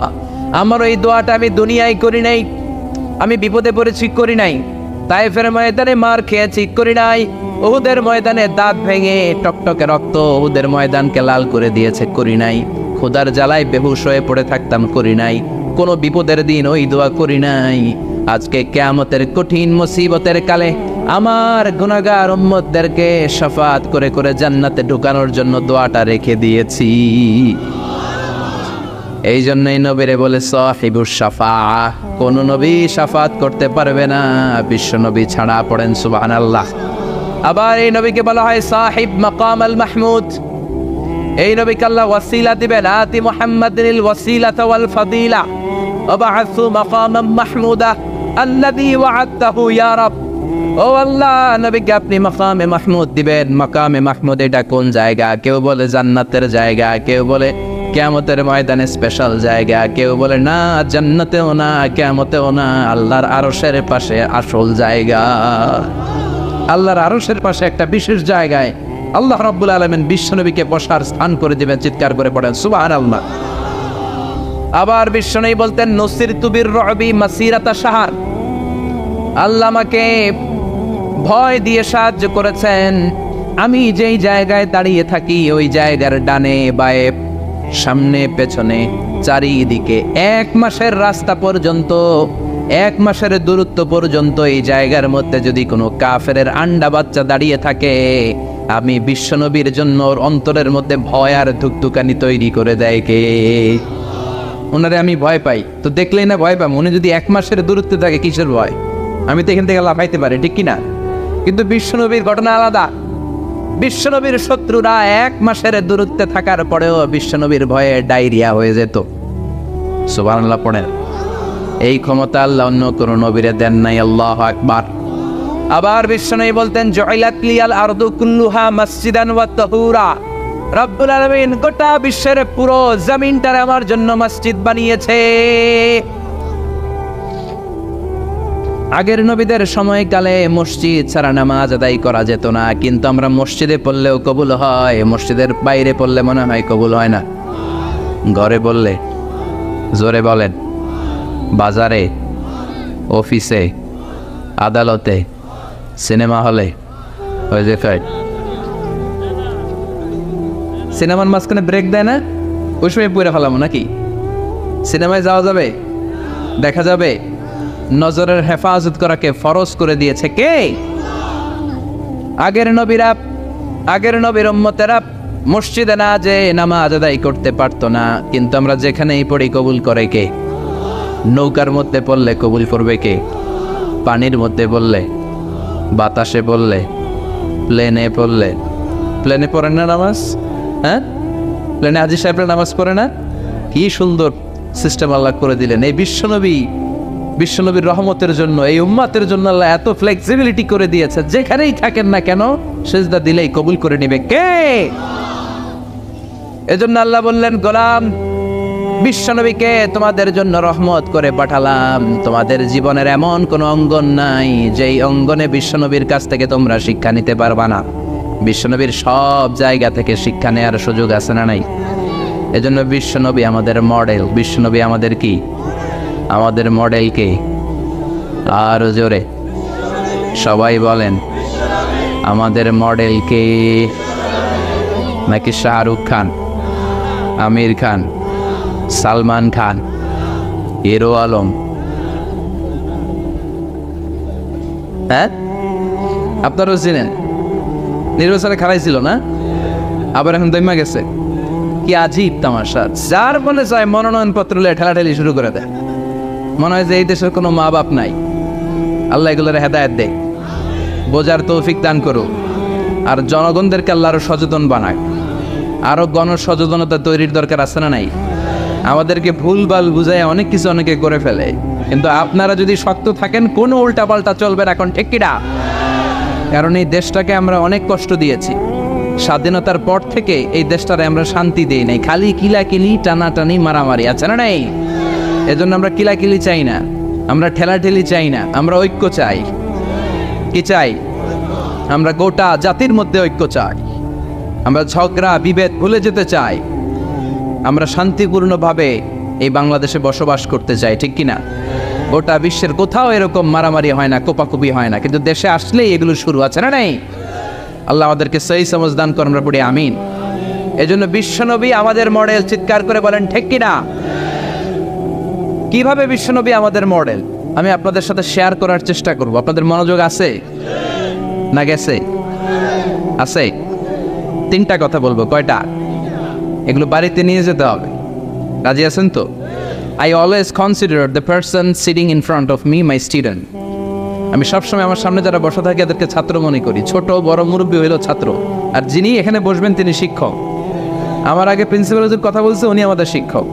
আমার ওই দোয়াটা আমি দুনিয়ায় করি নাই, আমি বিপদে পড়েছি করি নাই, তায়েফের ময়দানে মার খেয়েছি করি নাই, উহুদের ময়দানে দাঁত ভেঙে টকটকে রক্ত উহুদের ময়দানকে লাল করে দিয়েছে করি নাই, ক্ষুধার জ্বালায় বেহুশ হয়ে পড়ে থাকতাম করি নাই, কোনো বিপদের দিন ওই দোয়া করি নাই। আজকে কিয়ামতের কঠিন মুসিবতের কালে আমার গুনাহগার উম্মতদেরকে শাফাত করে করে জান্নাতে ঢুকানোর জন্য দোয়াটা রেখে দিয়েছি। এই জন্যই নবীরে বলে সাহিবুশ শাফাআ। কোন নবী শাফাত করতে পারবে না বিশ্ব নবী ছাড়া। পড়েন সুবহানাল্লাহ। আবার এই নবীকে বলা হয় সাহিব মাকাম আল মাহমুদ। এই নবীকে আল্লাহ ওয়াসিলা দিবেন, আতি মুহাম্মাদিল ওয়াসিলাতা ওয়াল ফাদিলা ওয়াবআসু মাকামান মাহমুদা আল্লাযী ওয়া'আদতাহু ইয়া রাব। ও আল্লাহ, নবীকে আপনি মাকামে মাহমুদ দিবেন। মাকামে মাহমুদ এটা কোন জায়গা? কেউ বলে জান্নাতের জায়গা, কেউ বলে কিয়ামতের ময়দানে স্পেশাল জায়গা, কেউ বলে না জান্নাতেও না কিয়ামতেও না, আল্লাহর আরশের পাশে আসল জায়গা। আল্লাহর আরশের পাশে একটা বিশেষ জায়গায় আল্লাহ রাব্বুল আলামিন বিশ্বনবীকে বসার স্থান করে দিবেন। চিৎকার করে পড়েন সুবহানাল্লাহ। আবার বিশ্বনবী বলতেন নুসিরতু বির-রু'বি মাসিরাতা শাহর। আল্লাহ আমাকে ভয় দিয়ে সাহায্য করেছেন। আমি যেই জায়গায় দাঁড়িয়ে থাকি ওই জায়গার ডানে বায়ে সামনে পেছনে চারিদিকে 1 মাসের রাস্তা পর্যন্ত, 1 মাসের দূরত্ব পর্যন্ত এই জায়গার মধ্যে যদি কোনো কাফেরের আন্ডা বাচ্চা দাঁড়িয়ে থাকে, আমি বিশ্বনবীর জন্য ওর অন্তরের মধ্যে ভয় আর ধুকধুকানি তৈরি করে দেয় কে? ওনারে আমি ভয় পাই, তো দেখলেই না ভয় পাম। উনি যদি 1 মাসের দূরত্বে থাকে কিসের ভয়? আমি তো এখান থেকে লাফাইতে পারি, ঠিক কিনা? কিন্তু বিশ্বনবীর ঘটনা আলাদা। বিশ্বনবীর শত্রুরা 1 মাসের দূরত্বে থাকার পরেও বিশ্বনবীর ভয়ে ডায়রিয়া হয়ে যেত। সুবহানাল্লাহ পড়েন। এই ক্ষমতা আল্লাহ অন্য কোন নবীরে দেন নাই। আল্লাহু আকবার। আবার বিশ্বনবী বলতেন, জুইলাত লিয়াল আরদু কুল্লুহা মসজিদান ওয়া তাহুরা। রব্বুল আলামিন গোটা বিশ্বের পুরো জমিনটারে আমার জন্য মসজিদ বানিয়েছে। আগের নবীদের সময়কালে মসজিদ ছাড়া নামাজ আদায় করা যেত না, কিন্তু আমরা মসজিদে পড়লেও কবুল হয়, মসজিদের বাইরে পড়লে মনে হয় কবুল হয় না। ঘরে বললে, জোরে বলেন, বাজারে, অফিসে, আদালতে, সিনেমা হলে, ওই যে সিনেমার মাঝখানে ব্রেক দেয় না, ওই সময় পড়ে ফেলামো নাকি? সিনেমায় যাওয়া যাবে, দেখা যাবে। নজরের হেফাজত করাকে ফরজ করে দিয়েছে কে? আগের নবীর উম্মতেরা মসজিদে না যে নামাজ আদায় করতে পারতো না, কিন্তু আমরা যেখানেই পড়ি কবুল করে কে? নৌকার মধ্যে পড়লে কবুল করবে কে? পানির মধ্যে বললে, বাতাসে বললে, প্লেনে পড়লে। প্লেনে পড়েন না নামাজ? হ্যাঁ, প্লেনে হাজী সাহেবরা নামাজ পড়ে না? কি সুন্দর সিস্টেম আল্লাহ করে দিলেন। এই বিশ্বনবীর রহমতের জন্য, এই উম্মাতের জন্য আল্লাহ এত ফ্লেক্সিবিলিটি করে দিয়েছে, যেখানেই থাকেন না কেন সিজদা দিলেই কবুল করে নেবে কে? এজন্য আল্লাহ বললেন, গোলাম, বিশ্বনবীকে তোমাদের জন্য রহমত করে পাঠালাম। তোমাদের জীবনের এমন কোন অঙ্গন নাই যেই অঙ্গনে বিশ্বনবীর কাছ থেকে তোমরা শিক্ষা নিতে পারবা না। বিশ্বনবীর সব জায়গা থেকে শিক্ষা নেওয়ার সুযোগ আছে না নাই? এজন্য বিশ্বনবী আমাদের মডেল। বিশ্বনবী আমাদের কি? আমাদের মডেল কে? আর জোরে সবাই বলেন, আমাদের মডেল কে? নাকি শাহরুখ খান, আমির খান, সালমান খান, হিরো আলম? হ্যাঁ, আপনারাও চিনেন। নির্বাচনে খারাইছিল না, আবার এখন দৈমা গেছে। কি আজীব তামাশা! যার মনে চায় মনোনয়নপত্র ঠেলাঠেলি শুরু করে দেয়। মনে হয় যে এই দেশের কোনো মা বাপ নাই। আল্লাহ এগুলোর হেদায়েত দেয়, বোঝার তৌফিক দান করুক, আর জনগণদেরকে আল্লাহ আরো সচেতন বানাক। আরো গণসচেতনতা তৈরির দরকার আছে না নাই? আমাদেরকে ভুলভাল বুঝায় অনেক কিছু অনেকে করে ফেলে, কিন্তু আপনারা যদি শক্ত থাকেন কোনো উল্টাপাল্টা চলবে না। এখন ঠিক কিনা? কারণ এই দেশটাকে আমরা অনেক কষ্ট দিয়েছি। স্বাধীনতার পর থেকে এই দেশটারে আমরা শান্তি দিই নাই, খালি কিলাকিলি, টানাটানি, মারামারি, আছে না নাই? এজন্য আমরা কিলাকিলি চাই না, আমরা ঠেলাঠেলি চাই না, আমরা ঐক্য চাই। কি চাই? আমরা গোটা জাতির মধ্যে ঐক্য চাই। আমরা ঝগড়া বিভেদ ভুলে যেতে চাই। আমরা শান্তিপূর্ণভাবে এই বাংলাদেশে বসবাস করতে চাই, ঠিক কিনা? গোটা বিশ্বের কোথাও এরকম মারামারি হয় না, কোপাকুপি হয় না, কিন্তু দেশে আসলেই এগুলো শুরু, আছে না নাই? আল্লাহ আমাদেরকে সহি সমঝ দান করে, আমরা পড়ি আমিন। এজন্য বিশ্বনবী আমাদের মডেল। চিৎকার করে বলেন ঠিক কিনা? কিভাবে বিশ্বনবী আমাদের মডেল আমি আপনাদের সাথে শেয়ার করার চেষ্টা করব। আপনাদের মনোযোগ আছে না গেছে? আছে। 3টা কথা বলবো। কয়টা? এগুলো বাড়িতে নিয়ে যেতে হবে। রাজি আছেন তো? I always consider the person sitting in front of me my student. আমি সবসময় আমার সামনে যারা বসা থাকে এদেরকে ছাত্র মনে করি। ছোট বড় মুরব্বী হইল ছাত্র, আর যিনি এখানে বসবেন তিনি শিক্ষক। আমার আগে প্রিন্সিপাল হুজুর কথা বলছে, উনি আমাদের শিক্ষক।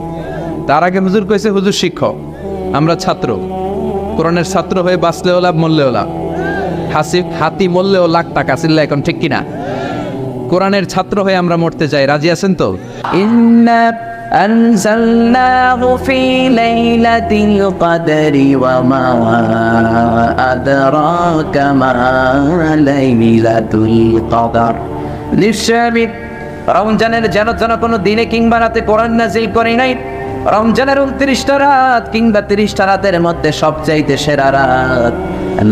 তার আগে হুজুর কইছে, হুজুর শিক্ষক। আমরা ছাত্র। কোরআনের ছাত্র হয়ে বাঁচলেও লাভ, মরলেও লাভ। হাতি মরলেও লাখ টাকা। চিল্লা এখন ঠিক কিনা? কোরআনের ছাত্র হয়ে আমরা মরতে চাই। রাজি আছেন তো? ইন্না আনজালনাহু ফি লাইলাতিল কদরি ওয়া মা আদরাকা মা লাইলাতুল কদর। নিশ্চয়ই রমজানের যেন কোনো দিনে কিংবা রাতে কোরআন নাযিল করি নাই। রমজানের 29টা রাত কিংবা 30টা রাতের মধ্যে সবচাইতে সেরা রাত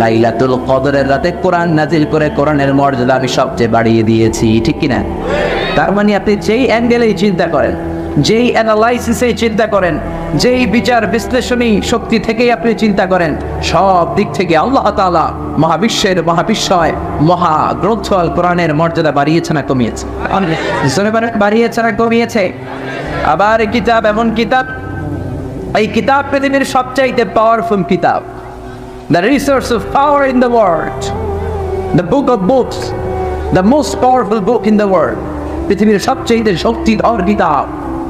লাইলাতুল কদরের রাতে কোরআন নাযিল করে কোরআনের মর্যাদা আমি সবচেয়ে বাড়িয়ে দিয়েছি, ঠিক কিনা? তার মানে আপনি যেই অ্যাঙ্গেলেই চিন্তা করেন, যেই অ্যানালাইসিসে চিন্তা করেন, যেই বিচার বিশ্লেষণী শক্তি থেকেই আপনি চিন্তা করেন, সব দিক থেকে আল্লাহ তাআলা মহাবিশ্বের মহাবিশ্বয় মহাগ্রন্থ আল কোরআনের মর্যাদা বাড়িয়েছে না কমিয়েছে? বাড়িয়েছে না কমিয়েছে? আবার এই কিতাব এমন কিতাব, এই কিতাব পৃথিবীর সবচাইতে পাওয়ারফুল কিতাব, the resource of power in the world, the book of books, the most powerful book in the world, পৃথিবীর সবচাইতে শক্তিধর কিতাব,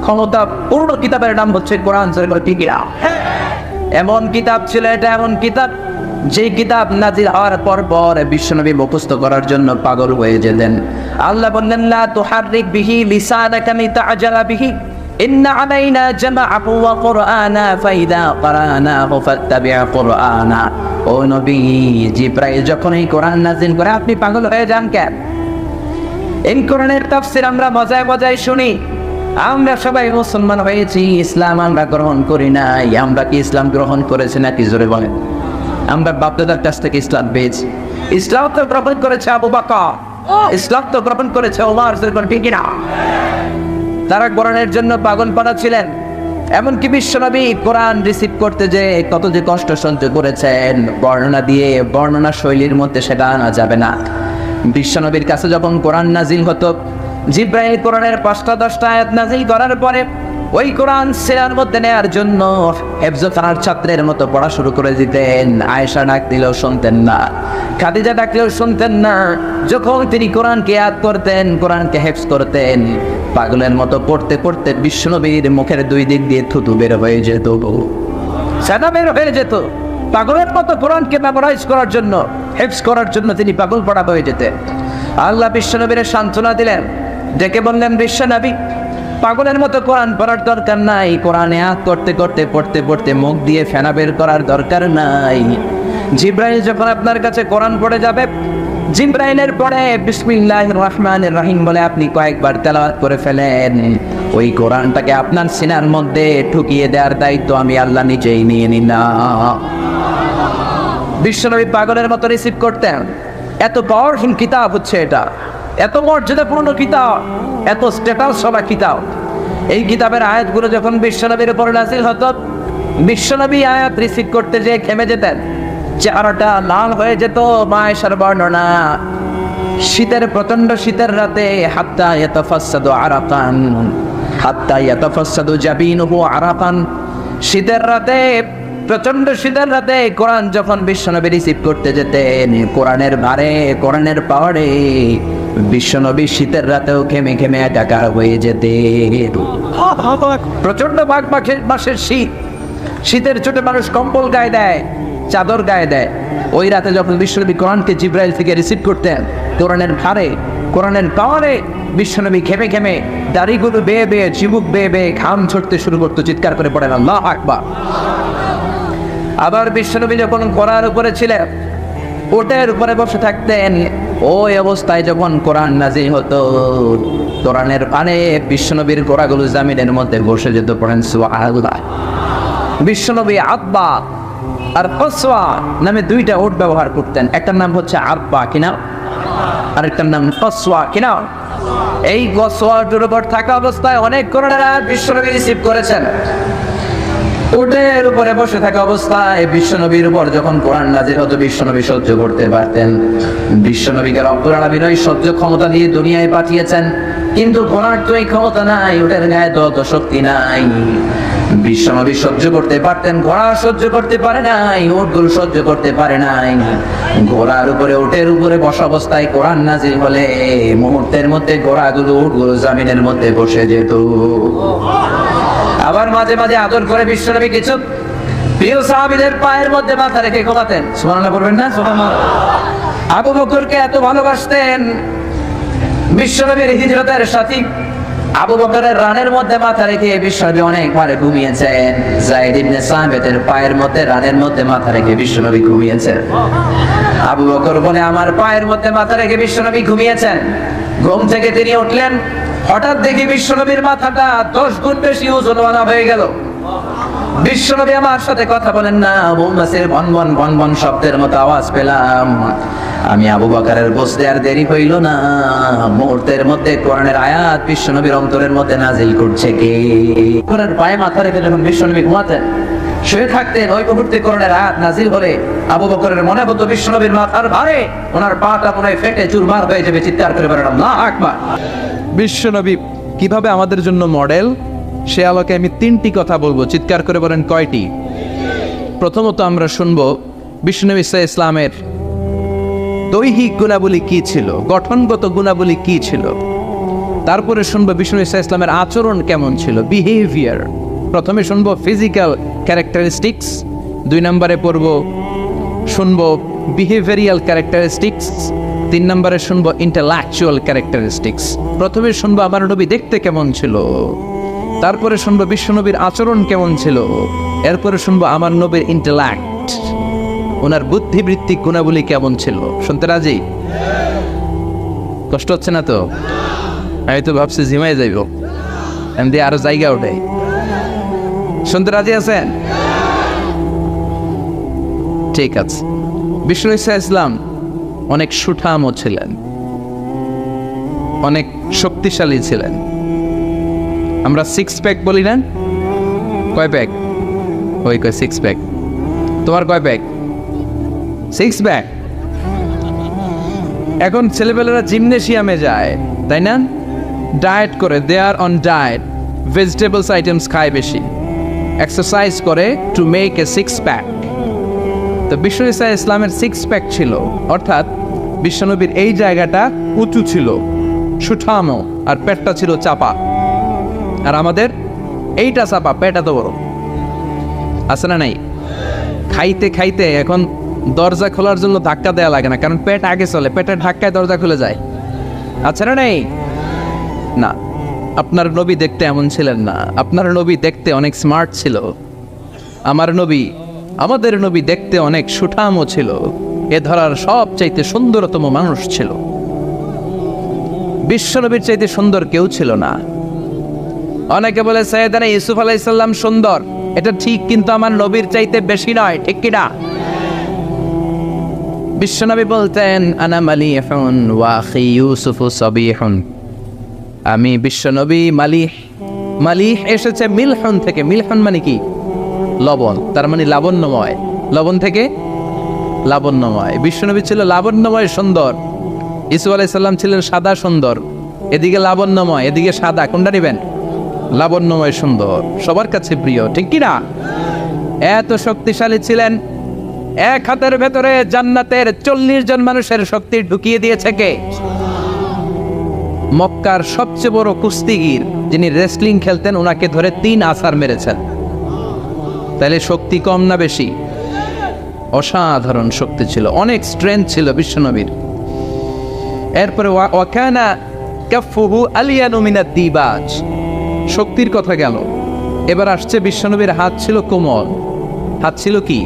ক্ষমতা পূর্ণ কিতাবের নাম হচ্ছে কোরআন শরীফের কিতাব। এমন কিতাব ছিল এটা, এমন কিতাব যে কিতাব নাজিল হওয়ার পর পর বিশ্বনবী মুখস্থ করার জন্য পাগল হয়ে যেতেন। আল্লাহ বললেন, লা তুহাররিক বিহি লিসানাকা লিতা'জালা বিহি ইন্না আলাইনা জামাআহু ওয়া কুরআনা ফাইদা ক্বরানাহু ফাত্তাবি' কুরআনা। ও নবী, জিবরাইল যখন এই কোরআন নাজিল করে আপনি পাগল হয়ে যান কেন? এই কোরআনের তাফসীর আমরা মজায় মজায় শুনি। আমরা সবাই মুসলমান হয়েছি, ইসলাম আমরা গ্রহণ করি নাই। আমরা কি ইসলাম গ্রহণ করেছি নাকি? জোরে বলেন। আমরা বাপদাদার কাছ থেকে ইসলাম পেয়েছি। ইসলাম তো গ্রহণ করেছে আবু বকর, ইসলাম তো গ্রহণ করেছে ওমর, ঠিক না? তারা কোরআনের জন্য পাগলপাড়া ছিলেন। এমনকি বিশ্বনবী কোরআন রিসিভ করতে যে কত যে কষ্ট সহ্য করেছেন, বর্ণনা দিয়ে বর্ণনা শৈলীর মধ্যে সেটা আনা যাবে না। বিশ্বনবীর কাছে যখন কোরআন নাজিল হতো, জিবরাইল কোরআনের 5-10টা আয়াত নাজিল করার পরে ওই কোরআন সিনার মধ্যে নেয়ার জন্য হেফজখানার ছাত্রের মতো পড়া শুরু করে দিতেন। আয়েশা ডাক দিলেও শুনতেন না, খাদিজা ডাকলেও শুনতেন না। যখন তিনি কোরআনকে ইয়াদ করতেন, কোরআনকে হেফজ করতেন, পাগলের মতো পড়তে পড়তে বিশ্বনবীর মুখের 2 দিক দিয়ে থুতু বের হয়ে যেত, সাদা বের হয়ে যেত। পাগলের মতো কোরআনকে মেমোরাইজ করার জন্য, হেফজ করার জন্য তিনি পাগল পড়া হয়ে যেতেন। আল্লাহ বিশ্বনবীর সান্ত্বনা দিলেন, ডেকে বললেন, বিশ্বনবী পাগলের মতো কোরআন পড়ার দরকার নাই। কোরআনে ইয়াদ করতে করতে পড়তে পড়তে মুখ দিয়ে ফেনা বের করার দরকার নাই। জিবরাইল যখন আপনার কাছে কোরআন পড়ে যাবে, জিবরাইলের পরে বিসমিল্লাহির রহমানির রহিম বলে আপনি কয়েকবার তেলাওয়াত করে ফেলেন। ওই কোরআনটাকে আপনার সিনার মধ্যে ঢুকিয়ে দেওয়ার দায়িত্ব আমি আল্লাহ নিজেই নিয়ে নিলাম। বিশ্বনবী পাগলের মতো রিসিভ করতেন। এত পাওয়ারফুল কিতাব হচ্ছে এটা, এত মর্যাদাপূর্ণ কিতাব, এত স্ট্যাটাস সবা কিতাব। এই কিতাবের আয়াতগুলো যখন বিশ্বনবীর উপর নাযিল হতো, বিশ্বনবী আয়াত রিসিভ করতে যেয়ে থেমে যেতেন, চেহারাটা লাল হয়ে যেত। মায়েশার বর্ণনা, শীতের প্রচন্ড শীতের রাতে হাত্তা ইয়াতাফাসসাদু আরাকান, হাত্তা ইয়াতাফাসসাদু জাবিনুহু আরাকান। শীতের রাতে, প্রচন্ড শীতের রাতে কোরআন যখন বিশ্বনবী রিসিভ করতে যেতেন, কোরআনের ভারে, কোরআনের পাওয়ারে বিশ্বনবী শীতের রাতেও ঘেমে ঘেমে একাকার হয়ে যেতেন। প্রচন্ড মাসের শীত, শীতের চোটে মানুষ কম্বল গায়ে দেয়, চাদর গায়ে দেয়। ওই রাতে যখন বিশ্বনবী কোরআনকে জিবরাইল থেকে রিসিভ করতেন, কোরআনের ভারে, কোরআনের পাওয়ারে বিশ্বনবী ঘেমে ঘেমে দাড়িগুলো বেয়ে বেয়ে, চিবুক বেয়ে বেয়ে ঘাম ছড়তে শুরু করতো, চিৎকার করে পড়েন আল্লাহু আকবার। আবার বিশ্বনবী যখন ঘোড়ার উপরে ছিলেন, ওটের উপরে বসে থাকতেন। ওই অবস্থায় যখন কোরআন নাজিল হতো, কোরআনের পানে বিশ্বনবীর ঘোড়াগুলো জামিনের মধ্যে বসে যেত। পড়েন সুবহানাল্লাহ। বিশ্বনবী আব্বা আর কসওয়া নামে 2টা ওট ব্যবহার করতেন। একটার নাম হচ্ছে আব্বা কিনা, আরেকটার নাম কসওয়া কিনা। এই কসওয়ার উপর থাকা অবস্থায় অনেক কোরআনের আয়াত বিশ্বনবী রিসিভ করেছেন। উটের উপরে বসে থাকা অবস্থায় বিশ্বনবীর উপর যখন কোরআন নাজিল হতো, বিশ্বনবী সহ্য করতে পারতেন। বিশ্বনবীকে রব্বুল আলামিন ওই সহ্য ক্ষমতা দিয়ে দুনিয়ায় পাঠিয়েছেন, কিন্তু ঘোড়ার তো এই ক্ষমতা নাই, উটের গায়ে তো অত শক্তি নাই। বিশ্বনবী সহ্য করতে পারতেন, ঘোড়া সহ্য করতে পারে নাই, উটগুলো সহ্য করতে পারে নাই। ঘোড়ার উপরে, উটের উপরে বসা অবস্থায় কোরআন নাজিল হলে মুহূর্তের মধ্যে ঘোড়াগুলো, উটগুলো জামিনের মধ্যে বসে যেত। আবার মাঝে মাঝে আদর করে বিশ্বনবী কিছু প্রিয় সাহাবীদের পায়ের মধ্যে মাথা রেখে ঘুমাতেন। সুবহানাল্লাহ পড়বেন না? সুবহানাল্লাহ। আবু বকরকে এত ভালোবাসতেন, বিশ্বনবীর হিজরতের সাথী আবু বকরের রানের মধ্যে মাথা রেখে বিশ্বনবী অনেকবারে ঘুমিয়েছেন। যায়েদ ইবনে সাবিতের পায়ের মধ্যে, রানের মধ্যে মাথা রেখে বিশ্বনবী ঘুমিয়েছেন। আবু বকর বলে, আমার পায়ের মধ্যে মাথা রেখে বিশ্বনবী ঘুমিয়েছেন। ঘুম থেকে তিনি উঠলেন, হঠাৎ দেখি বিশ্বনবীর মাথাটা 10 গুণ বেশি ওজনওয়ালা হয়ে গেল। বিশ্বনবী আমার সাথে কথা বলেন না, মৌমাছির ভনভন ভনভন শব্দের মতো আওয়াজ পেলাম। আমি আবু বকরের বসতে আর দেরি হইল না, মুহূর্তের মধ্যে কোরআনের আয়াত বিশ্বনবীর অন্তরের মধ্যে নাজিল করছে কে? কোরআনের পায়ে মাথা রেখে যখন বিশ্বনবী ঘুমাতেন, শুয়ে থাকতেন, ওই মুহূর্তে কোরআনের আয়াত নাজিল হলে আবু বকরের মনে হতো বিশ্বনবীর মাথার ভারে ওনার পাটা মনে হয় ফেটে চুরমার হয়ে যাবে। চিৎকার করে বলেন আল্লাহু আকবার। বিশ্বনবী কিভাবে আমাদের জন্য মডেল, সে আলোকে আমি 3টি কথা বলবো। চিৎকার করে বলেন কয়টি? প্রথমত আমরা শুনবো বিশ্বনবী সাল্লাল্লাহু আলাইহি ইসলামের দৈহিক গুণাবলী কি ছিল, গঠনগত গুণাবলী কি ছিল। তারপরে শুনবো বিশ্বনবী সাল্লাল্লাহু আলাইহি ইসলামের আচরণ কেমন ছিল, বিহেভিয়ার। প্রথমে শুনবো ফিজিক্যাল ক্যারেক্টারিস্টিক্স, 2 নম্বরে শুনবো বিহেভিয়ারিয়াল ক্যারেক্টারিস্টিক্স, 3 নম্বরে শুনবো ইন্টেলেকচুয়াল ক্যারেক্টারিস্টিক্স। প্রথমে শুনবো আমার নবী দেখতে কেমন ছিল, তারপরে শুনবো বিশ্বনবীর আচরণ কেমন ছিল, এরপরে শুনবো আমার নবীর ইন্টেলেক্ট, ওনার বুদ্ধিবৃত্তিক গুণাবলী কেমন ছিল। শুনতে রাজি? কষ্ট হচ্ছে না তো? আমি তো ভাবছি ঝিমাই যাইব, এমনি আরো জায়গা ওঠে। শুনতে রাজি আছেন? ঠিক আছে। বিশ্বনবী সাল্লাল্লাহু আলাইহি ইসলাম অনেক সুঠামও ছিলেন, অনেক শক্তিশালী ছিলেন। আমরা 6 প্যাক বলি না? কয় প্যাক? ওই কয় 6 প্যাক। তোমার কয় প্যাক? 6 প্যাক। এখন ছেলেপেলেরা জিমনেশিয়ামে যায়, তাই না? ডায়েট করে, দে আর অন ডায়েট, ভেজিটেবলস আইটেমস খায় বেশি, এক্সারসাইজ করে টু মেক এ 6 প্যাক। তো বিশ্বনবী সাল্লাল্লাহু আলাইহি ইসলামের 6 প্যাক ছিল, অর্থাৎ বিশ্বনবীর এই জায়গাটা উঁচু ছিল, সুঠামো, আর পেটটা ছিল চাপা। আর আমাদের এইটা চাপা, পেট এত বড়। আছে না নাই? খাইতে খাইতে এখন দরজা খোলার জন্য ধাক্কা দেওয়া লাগে না, কারণ পেট আগে চলে, পেটের ধাক্কায় দরজা খুলে যায়। আছে না নাই? না, আপনার নবী দেখতে এমন ছিলেন না। আপনার নবী দেখতে অনেক স্মার্ট ছিল। আমাদের নবী দেখতে অনেক সুঠামও ছিল। এ ধরার সবচাইতে সুন্দরতম মানুষ ছিল। বিশ্বনবীর চাইতে সুন্দর কেউ ছিল না। অনেকে বলে সাইয়েদানা ইউসুফ আলাইহিস সালাম সুন্দর, এটা ঠিক, কিন্তু আমার নবীর চাইতে বেশি নয়, ঠিক কি না? বিশ্বনবী বলতেন আনা মালিহুন ওয়া আখি ইউসুফু সাবিহুন। আমি বিশ্বনবী মালিহ। মালিহ এসেছে মিলহুন থেকে। মিলহুন মানে কি? লবণ, তার মানে লাবণ্যময়। লবণ থেকে লাবণ্যময়। বিশ্বনবী ছিল লাবণ্যময়, সুন্দর। ইউসুফ আলাইহিস সালাম ছিলেন সাদা সুন্দর। এদিকে লাবণ্যময়, এদিকে সাদা, কোনটা নেবেন? লাবণ্যময় সুন্দর, সবার কাছে প্রিয়, ঠিক কি না? এত শক্তিশালী ছিলেন, এক হাতের ভেতরে জান্নাতের 40 জন মানুষের শক্তি ঢুকিয়ে দিয়েছে কে? মক্কার সবচেয়ে বড় কুস্তিগির, যিনি রেসলিং খেলতেন, ওনাকে ধরে 3 আছাড় মেরেছেন। তাহলে শক্তি কম না বেশি? অসাধারণ শক্তি ছিল, অনেক স্ট্রেংথ ছিল বিশ্বনবীর। এরপরে ওয়াকানা কাফুহু আলিয়ানু মিনাদ দিবাজ। শক্তির কথা গেল, এবার আসছে বিশ্বনবীর হাত ছিল কোমল। হাত ছিল কি?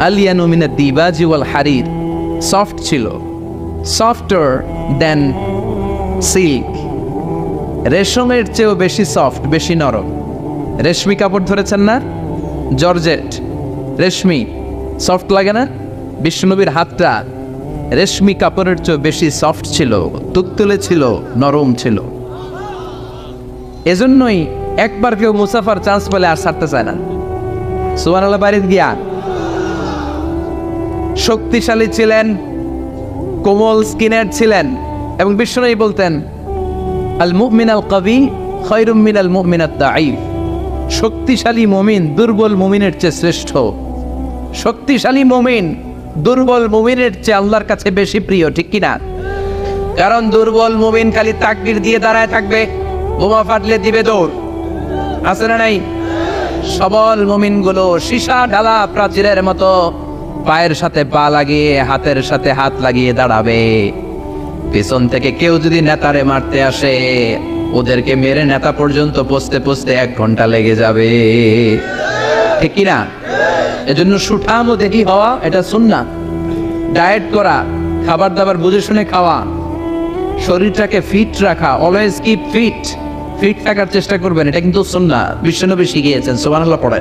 আলিয়ানু মিনাদ দিবাজি ওয়াল হারির। সফট ছিল, সফটার দেন সিল্ক। রেশমের চেয়েও বেশি সফট, বেশি নরম। রেশমি কাপড় ধরেছেন না? জর্জেট, রেশমি, সফট লাগে না? বিশ্বনবীর হাতটা রেশমি কাপড়ের চেয়ে বেশি সফট ছিল, তুলতুলে ছিল, নরম ছিল। এজন্যই একবার কেউ মুসাফার চান্স পেলে আর ছাড়তে চায় না। সুবহানাল্লাহ, বাড়িতে গিয়া। শক্তিশালী ছিলেন, কোমল স্কিনের ছিলেন, এবং বিশ্বনবী বলতেন আল মুমিন আল কবি খায়রুম মিনাল মুমিন আত দাঈফ। শক্তিশালী মুমিন দুর্বল মুমিনের চেয়ে শ্রেষ্ঠ। শক্তিশালী মুমিন দুর্বল মুমিনের চেয়ে আল্লাহর কাছে বেশি প্রিয়, ঠিক কি না? কারণ দুর্বল মুমিন খালি তাকবীর দিয়ে দাঁড়ায় থাকবে, বোমা ফাটলে দিবে দৌড়। আছে না নাই? সবল মুমিনগুলো সীসা ঢালা প্রাচীরের মতো পায়ের সাথে পা লাগিয়ে, হাতের সাথে হাত লাগিয়ে দাঁড়াবে। পেছন থেকে কেউ যদি নেতারে মারতে আসে, ওদেরকে মেরে নেতা পর্যন্ত পৌঁছতে পৌঁছতে 1 ঘন্টা লেগে যাবে, ঠিক কি না? এজন্য সুঠাম ও দেহি হওয়া এটা সুন্নাত। ডায়েট করা, খাবার দাবার বুঝে শুনে খাওয়া, শরীরটাকে ফিট রাখা, অলওয়েজ কিপ ফিট। ফিট থাকার চেষ্টা করবেন, এটা কিন্তু সুন্নাহ, বিশ্বনবী শিখিয়েছেন। সুবহানাল্লাহ পড়ে।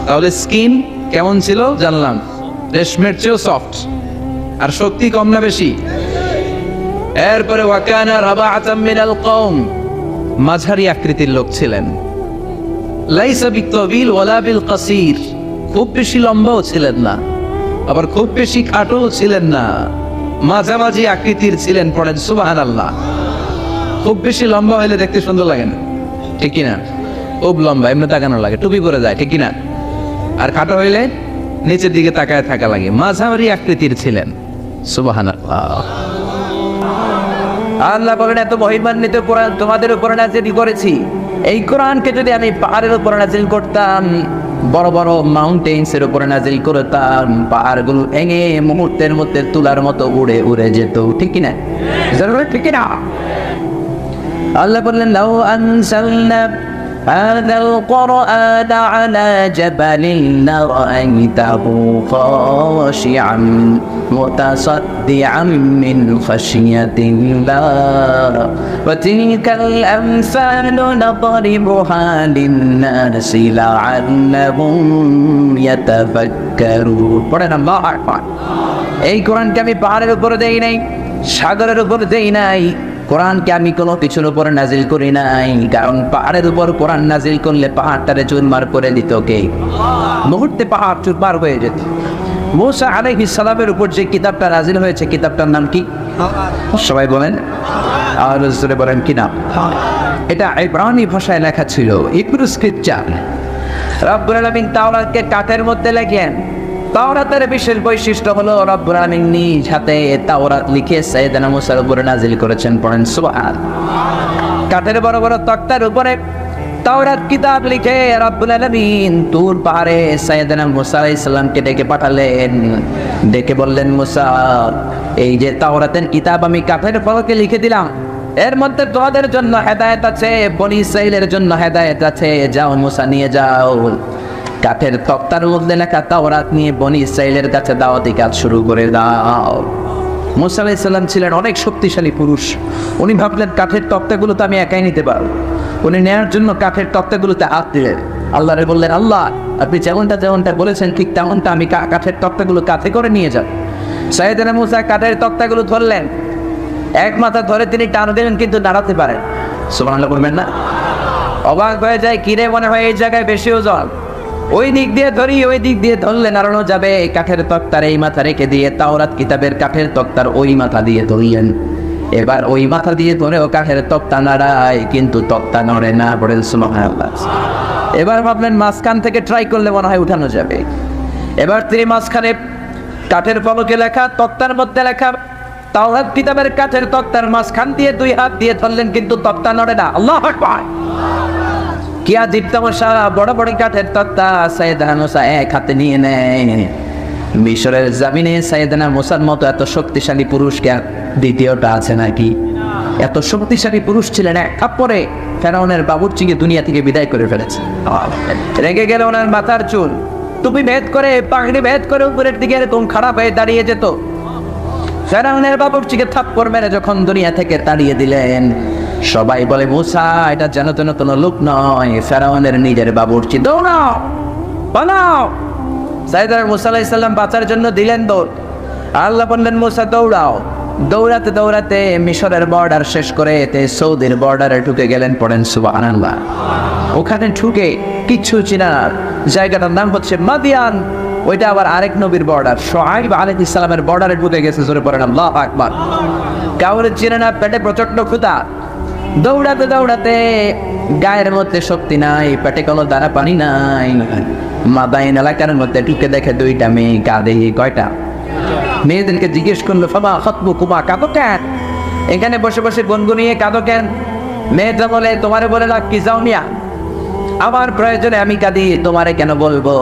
তাহলে স্কিন কেমন ছিল জানলাম, রেশমের চেয়েও সফট। আর শক্তি কম না বেশি? এরপরে ওয়াকানা রাবাআতাম মিনাল কওম, মাঝারি আকৃতির লোক ছিলেন। লাইসা বিতাবিল ওয়ালা বিল কাসীর, খুব বেশি লম্বাও ছিলেন না, আবার খুব বেশি খাটোও ছিলেন না, মাঝামাঝি আকৃতির ছিলেন। পড়েন সুবহানাল্লাহ। খুব বেশি লম্বা হলে দেখতে সুন্দর লাগে না, ঠিক কিনা? খুব লম্বা এমনি তাকানো লাগে, টুপি পরে যায়, ঠিক কিনা? আর খাটো হইলে নিচের দিকে তাকায় থাকা লাগে। মাঝামাঝি আকৃতির ছিলেন। সুবহানাল্লাহ। আল্লাহ বলেন, এত মহিমান্বিত কোরআন তোমাদের উপরে নাযিল করেছি। এই কোরআনকে যদি আমি পাহাড়ের উপরে নাযিল করতাম, বড় বড় মাউন্টেন্স এর উপরে নাযিল করতাম, পাহাড়গুলো ভেঙে মুহূর্তের মধ্যে তুলার মতো উড়ে উড়ে যেত, ঠিক কিনা? ঠিক কিনা? আল্লাহ বললেন, লাউ আনসালনা هذا القرآن على جبل لرأيته خاشعا متصدعا من خشية الله وتلك الأمثال نضربها للناس لعلهم يتفكرون. পড়েন আল্লাহু আকবার। এই কোরআনকে আমি পাহাড়ের উপরে দেই নাই, সাগরের উপরে দেই নাই, কোরআনকে আমি কোনো কিছুর উপর নাজিল করি নাই। কারণ পাহাড়ের উপর কোরআন নাজিল করলে পাহাড়টারে চুরমার করে দিত কে? মুহূর্তে পাহাড় চুরমার হয়ে যেত। মুসা আলাইহিস সালামের উপর যে কিতাবটা নাজিল হয়েছে, কিতাবটার নাম কি? সবাই বলেন, আর জোরে বলেন কি নাম? এটা ইব্রানি ভাষায় লেখা ছিল, হিব্রু স্ক্রিপচার। রব্বুল আলামিন তাওরাতকে কাঠের মধ্যে লেখেন। তাওরাতের বিশেষ বৈশিষ্ট্য হলো রব্বুল আলামিন নিজ হাতে তাওরাত লিখে সাইয়েদনা মুসার উপরে নাজিল করেছেন। পড়েন সুবহান। কাঠের বড় বড় তক্তার উপরে তাওরাত কিতাব লিখে রব্বুল আলামিন তুর পাহাড়ে সাইয়েদনা মুসা আলাইহিস সালামকে ডেকে পাঠালেন। ডেকে বললেন, মুসা, এই যে তাওরাতের কিতাব আমি কাঠের ফলকে লিখে দিলাম, এর মধ্যে তোমাদের জন্য হেদায়েত আছে, বনি ইসরাঈলের জন্য হেদায়েত আছে। যাও মুসা, নিয়ে যাও। কাঠের তক্তার মধ্যে লেখা তাওরাত নিয়ে বনি ইসরাঈলের কাছে দাওয়াতি কাজ শুরু করে দাও। মুসা আলাইহিস সালাম ছিলেন অনেক শক্তিশালী পুরুষ। উনি ভাবলেন, কাঠের তক্তাগুলো তো আমি একাই নিতে পারবো। উনি নেয়ার জন্য কাঠের তক্তাগুলোতে হাত দিলেন। আল্লাহরে বললেন, আল্লাহ, আপনি যেমনটা বলেছেন ঠিক তেমনটা আমি কাঠের তক্তাগুলো কাঁধে করে নিয়ে যাব। সাইয়েদনা মুসা কাঠের তক্তাগুলো ধরলেন, এক মাথা ধরে তিনি টান দিলেন, কিন্তু নাড়াতে পারেন। সুবহানাল্লাহ বলবেন না? অবাক হয়ে যায়, কিরে মনে হয় এই জায়গায় বেশি ওজন, ওই দিক দিয়ে ধরি, ওই দিক দিয়ে ধরলে নাড়ানো যাবে। কাঠের তক্তার এই মাথা রেখে দিয়ে তাওরাত কিতাবের কাঠের তক্তার ওই মাথা দিয়ে ধরলেন। এবার ওই মাথা দিয়ে ধরেও কাঠের তক্তা নাড়ায়, কিন্তু তক্তা নড়ে না। বলেন সুবহানাল্লাহ। এবার ভাবলেন মাঝখান থেকে ট্রাই করলে মনে হয় উঠানো যাবে। এবার তিনি মাঝখানে কাঠের ফলকে লেখা, তক্তার মধ্যে লেখা তাওরাত কিতাবের কাঠের তক্তার মাঝখান দিয়ে দুই হাত দিয়ে ধরলেন, কিন্তু তক্তা নড়ে না। আল্লাহু আকবার। কিয়া দীপ্তমশা বড় বড় কাঠের তক্তা সাইয়েদনা মুসা এক হাতে নিয়ে নেয়। মিশরের জামিনে সাইয়েদনা মুসার মতো এত শক্তিশালী পুরুষ কে দ্বিতীয়টা আছে নাকি? এত শক্তিশালী পুরুষ ছিলেন, এক থাপ্পড়ে ফেরাউনের বাবুর্চিকে দুনিয়া থেকে বিদায় করে ফেলেছে। রেগে গেলে ওনার মাথার চুল টুপি ভেদ করে, পাগড়ি ভেদ করে উপরের দিকে এরকম খারাপ হয়ে দাঁড়িয়ে যেত। ফেরাউনের বাবুর্চিকে থাপ্পড় মেরে যখন দুনিয়া থেকে তাড়িয়ে দিলেন, সবাই বলে, মুসা, এটা যেন তেন কোনো লোক নয়, ফেরাউনের নিজের বাবুর্চি। দৌড়াও, পালাও। সাইয়েদনা মুসা আলাইহিস সালাম বাঁচার জন্য দিলেন দৌড়। আল্লাহ বললেন, মুসা দৌড়াও। দৌড়াতে দৌড়াতে মিশরের বর্ডার শেষ করে সৌদির বর্ডারে ঢুকে গেলেন। পড়েন সুবহানাল্লাহ। ওখানে ঢুকে কিচ্ছু চিনা জায়গাটার নাম হচ্ছে মাদিয়ান। ওইটা আবার আরেক নবীর বর্ডার, শুআয়ব আলাইহিস সালামের বর্ডারে ঢুকে গেছে। জোরে পড়েন আল্লাহু আকবার। কাউরে চিনে না, পেটে প্রচন্ড ক্ষুধা। দৌড়াতে দৌড়াতে গায়ের মধ্যে শক্তি নাই, পেটে কোনো দানা পানি নাই। মাদাইন এলাকার মধ্যে ঢুকে দেখে দুইটা মেয়ে কাঁদে। কয়টা? মেয়েদেরকে জিজ্ঞেস করলো, ফামা খাতবুকুমা, কাঁদো কেন? এখানে বসে বসে গুনগুনিয়ে কাঁদো কেন? মেয়েটা বলে, তোমারে বলে না কি যাও মিয়া, আমার প্রয়োজনে আমি কাঁদি, তোমারে কেন বলবো?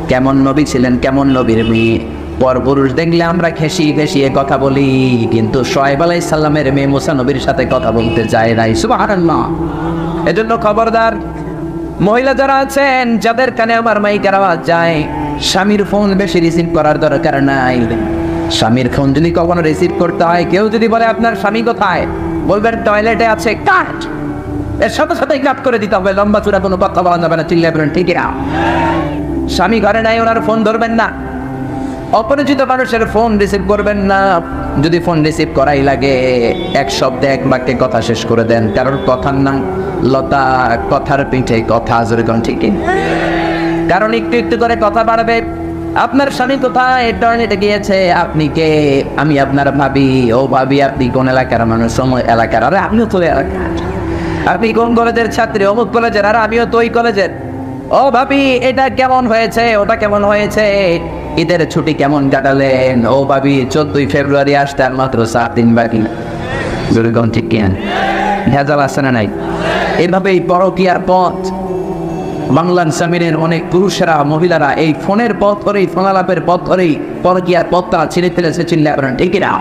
কেমন নবী ছিলেন, কেমন নবীর মেয়ে। পরপুরুষ দেখলে আমরা ঘেঁষিয়ে কথা বলি, কিন্তু শুআয়ব আলাইহিস সালামের মেয়ে মুসা নবীর সাথে কথা বলতে চায় নাই। সুবহানাল্লাহ। এজন্য খবরদার, মহিলা যারা আছেন, যাদের কানে আমার মাইকের আওয়াজ যায়, স্বামীর ফোন বেশি রিসিভ করার দরকার নাই। স্বামীর ফোন যদি কখনো রিসিভ করতে হয়, কেউ যদি বলে আপনার স্বামী কোথায়, বলবেন টয়লেটে আছে, কাট। এর সাথে সাথেই কাট করে দিতে হবে, লম্বা চূড়া কোনো কথা বলা যাবে না, চিল্লায় বলেন ঠিক না? স্বামী ঘরে নাই, ওনার ফোন ধরবেন না, অপরিচিত মানুষের ফোন রিসিভ করবেন না। যদি ফোন রিসিভ করাই লাগে এক শব্দে এক বাক্যে কথা শেষ করে দেন, কারণ কথার নাম লতা, কথার পিঠে কথা, জোরে কোন ঠিক? কারণ একটু একটু করে কথা বাড়বে। আপনার স্বামী কোথায়, টয়লেটে গিয়েছে, আপনি কে? আমি আপনার ভাবি। ও ভাবি, আপনি কোন এলাকার মানুষ? সময় এলাকার। আরে আমিও তো এলাকার। আপনি কোন কলেজের ছাত্রী? অমুক কলেজের। আর আমিও তো ওই কলেজের। ও ভাবি, এটা কেমন হয়েছে, ওটা কেমন হয়েছে, ঈদের ছুটি কেমন কাটালেন? ও ভাবি, 14ই ফেব্রুয়ারি আসতে আর মাত্র 7 দিন বাকি। যেরকম ঠিক কিনা? ভেজাল আছে না নাই? এভাবেই পরকীয়ার পথ, বাংলার জমিনের অনেক পুরুষেরা, মহিলারা এই ফোনের পথ ধরেই, ফোনালাপের পথ ধরেই পরকীয়ার পথটা ছিঁড়ে ফেলেছে, চিল্লা করেন ঠিক না?